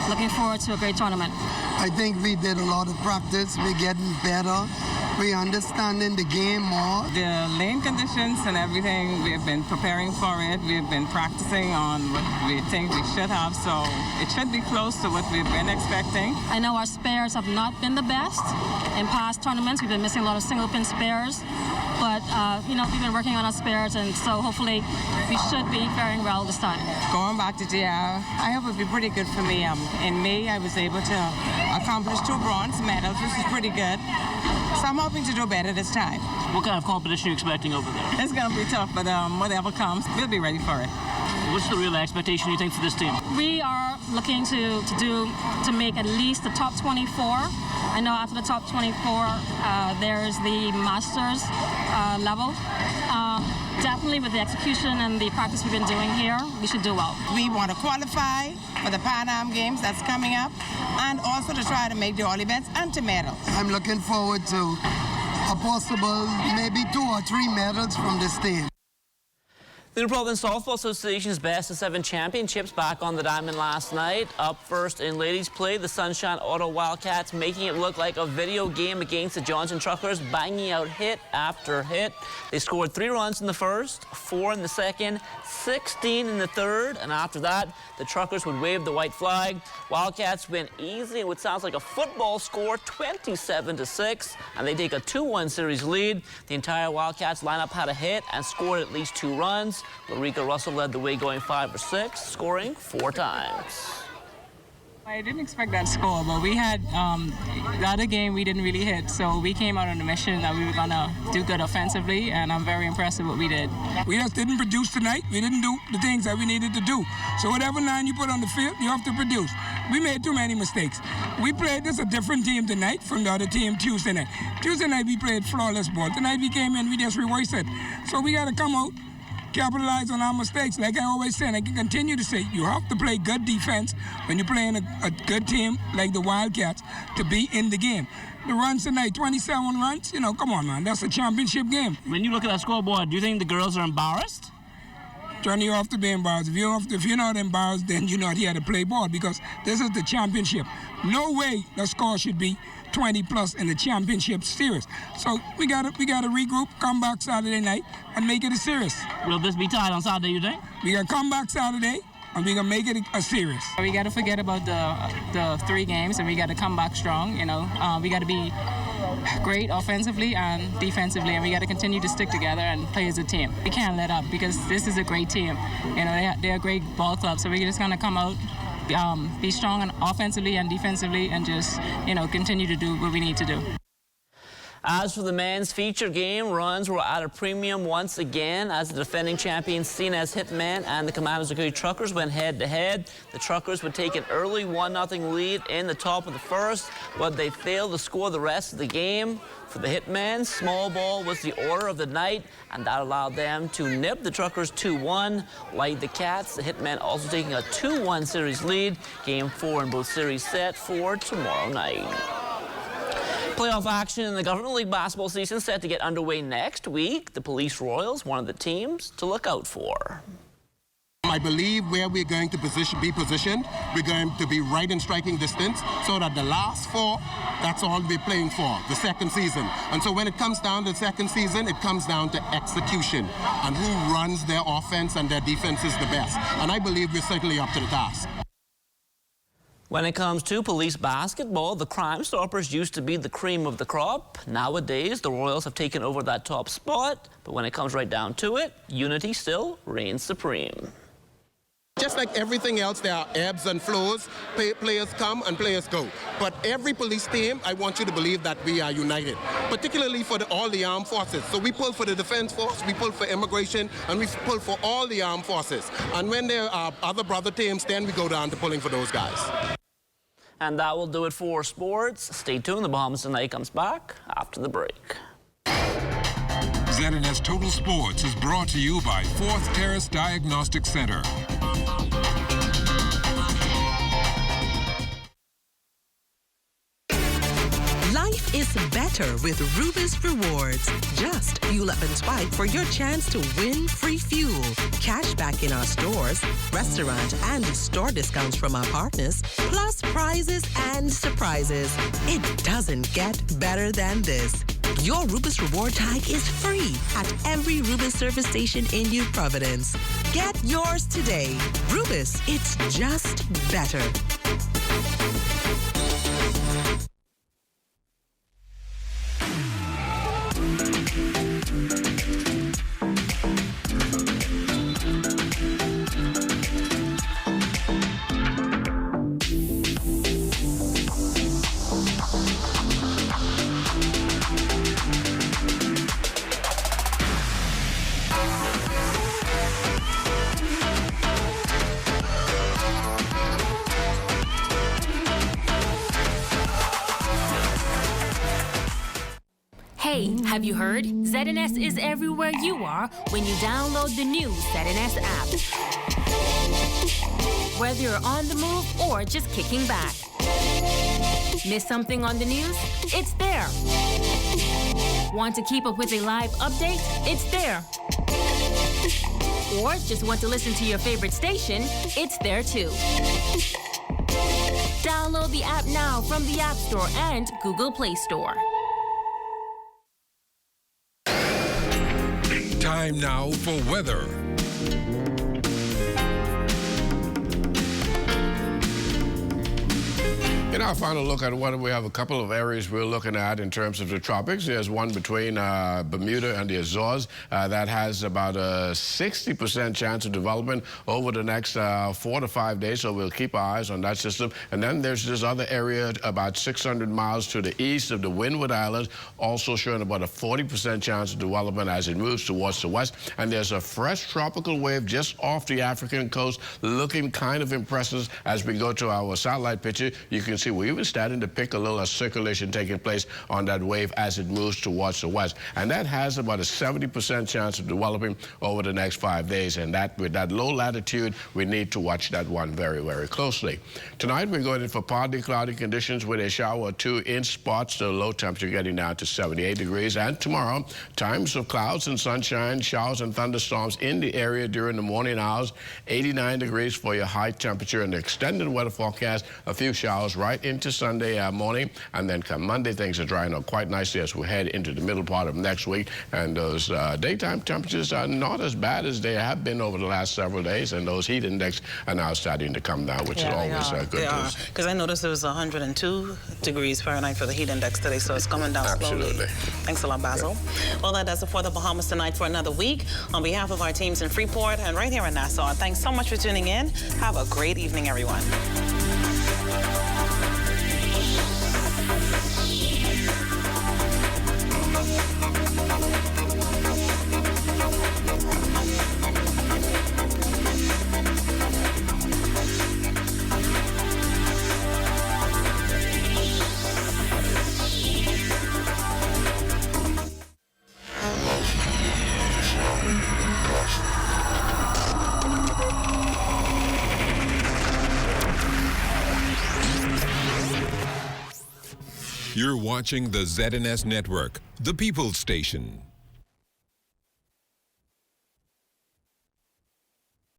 Looking forward to a great tournament. I think we did a lot of practice. We're getting better. we understanding the game more. The lane conditions and everything, we've been preparing for it. We've been practicing on what we think we should have, so it should be close to what we've been expecting. I know our spares have not been the best. In past tournaments, we've been missing a lot of single pin spares, but you know, we've been working on our spares, and so hopefully we should be faring well this time. Going back to JR, I hope it'll be pretty good for me. In May, I was able to accomplish 2 bronze medals, which is pretty good. So I'm hoping to do better this time. What kind of competition are you expecting over there? It's going to be tough, but whatever comes, we'll be ready for it. What's the real expectation you think for this team? We are looking to make at least the top 24. I know after the top 24, there's the Masters level. Definitely with the execution and the practice we've been doing here, we should do well. We want to qualify for the Pan Am Games that's coming up, and also to try to make the all events and to medals. I'm looking forward to a possible maybe 2 or 3 medals from this team. The New Providence Softball Association's Best of 7 championships back on the diamond last night. Up first in ladies play, the Sunshine Auto Wildcats making it look like a video game against the Johnson Truckers, banging out hit after hit. They scored 3 runs in the first, 4 in the second, 16 in the third, and after that, the Truckers would wave the white flag. Wildcats win easily in what sounds like a football score, 27-6, and they take a 2-1 series lead. The entire Wildcats lineup had a hit and scored at least 2 runs. Larica Russell led the way, going 5 for 6, scoring 4 times. I didn't expect that score, but we had the other game we didn't really hit, so we came out on a mission that we were gonna do good offensively, and I'm very impressed with what we did. We just didn't produce tonight. We didn't do the things that we needed to do. So whatever line you put on the field, you have to produce. We made too many mistakes. We played this a different team tonight from the other team Tuesday night. Tuesday night we played flawless ball. Tonight we came in, we just reversed it. So we gotta come out, capitalize on our mistakes. Like I always say, and I can continue to say, you have to play good defense when you're playing a good team like the Wildcats to be in the game. The runs tonight, 27 runs, you know, come on, man, that's a championship game. When you look at that scoreboard, do you think the girls are embarrassed? Johnny, you have to be embarrassed. If you're not embarrassed, then you're not here to play ball, because this is the championship. No way the score should be 20 plus in the championship series. So we gotta regroup, come back Saturday night, and make it a series. Will this be tied on Saturday, you think? We gotta come back Saturday, and we gonna make it a series. We gotta forget about the 3 games, and we gotta come back strong. You know, we gotta be great offensively and defensively, and we gotta continue to stick together and play as a team. We can't let up, because this is a great team. You know, they're a great ball club, so we're just gonna come out, be strong and offensively and defensively, and just, you know, continue to do what we need to do. As for the men's feature game, runs were at a premium once again as the defending champions seen as Hitmen and the Commanders of County Truckers went head-to-head. The Truckers would take an early 1-0 lead in the top of the first, but they failed to score the rest of the game. For the Hitmen, small ball was the order of the night, and that allowed them to nip the Truckers 2-1. Like the Cats, the Hitmen also taking a 2-1 series lead. Game 4 in both series set for tomorrow night. Playoff action in the Government League basketball season set to get underway next week. The Police Royals, one of the teams to look out for. I believe where we're going to be positioned, we're going to be right in striking distance, so that the last 4, that's all we're playing for, the second season. And so when it comes down to the second season, it comes down to execution and who runs their offense and their defense is the best. And I believe we're certainly up to the task. When it comes to police basketball, the Crime Stoppers used to be the cream of the crop. Nowadays, the Royals have taken over that top spot, but when it comes right down to it, unity still reigns supreme. Just like everything else, there are ebbs and flows. Players come and players go. But every police team, I want you to believe that we are united, particularly for all the armed forces. So we pull for the defense force, we pull for immigration, and we pull for all the armed forces. And when there are other brother teams, then we go down to pulling for those guys. And that will do it for sports. Stay tuned. The Bahamas Tonight comes back after the break. ZNS Total Sports is brought to you by 4th Terrace Diagnostic Center. Life is better with Rubis Rewards. Just fuel up and swipe for your chance to win free fuel, cash back in our stores, restaurant and store discounts from our partners, plus prizes and surprises. It doesn't get better than this. Your Rubis Reward Tag is free at every Rubis service station in New Providence. Get yours today. Rubis, it's just better. Hey, have you heard? ZNS is everywhere you are when you download the new ZNS app. Whether you're on the move or just kicking back. Miss something on the news? It's there. Want to keep up with a live update? It's there. Or just want to listen to your favorite station? It's there too. Download the app now from the App Store and Google Play Store. Time now for weather. In our final look at weather, we have a couple of areas we're looking at in terms of the tropics. There's one between Bermuda and the Azores that has about a 60% chance of development over the next 4 to 5 days, so we'll keep our eyes on that system. And then there's this other area about 600 miles to the east of the Windward Islands, also showing about a 40% chance of development as it moves towards the west. And there's a fresh tropical wave just off the African coast, looking kind of impressive as we go to our satellite picture. You can see we're even starting to pick a little circulation taking place on that wave as it moves towards the west. And that has about a 70% chance of developing over the next 5 days. And that, with that low latitude, we need to watch that one very, very closely. Tonight, we're going in for partly cloudy conditions with a shower or two in spots, the low temperature getting down to 78 degrees. And tomorrow, times of clouds and sunshine, showers and thunderstorms in the area during the morning hours, 89 degrees for your high temperature. And the extended weather forecast, a few showers right into Sunday morning, and then come Monday, things are drying up quite nicely as we head into the middle part of next week. And those daytime temperatures are not as bad as they have been over the last several days, and those heat index are now starting to come down, which is always good news. Because I noticed it was 102 degrees Fahrenheit for the heat index today, so it's coming down slowly. Thanks a lot, Basil. Yeah. Well, that does it for the Bahamas tonight for another week. On behalf of our teams in Freeport and right here in Nassau, thanks so much for tuning in. Have a great evening, everyone. You're watching the ZNS Network, the People's Station.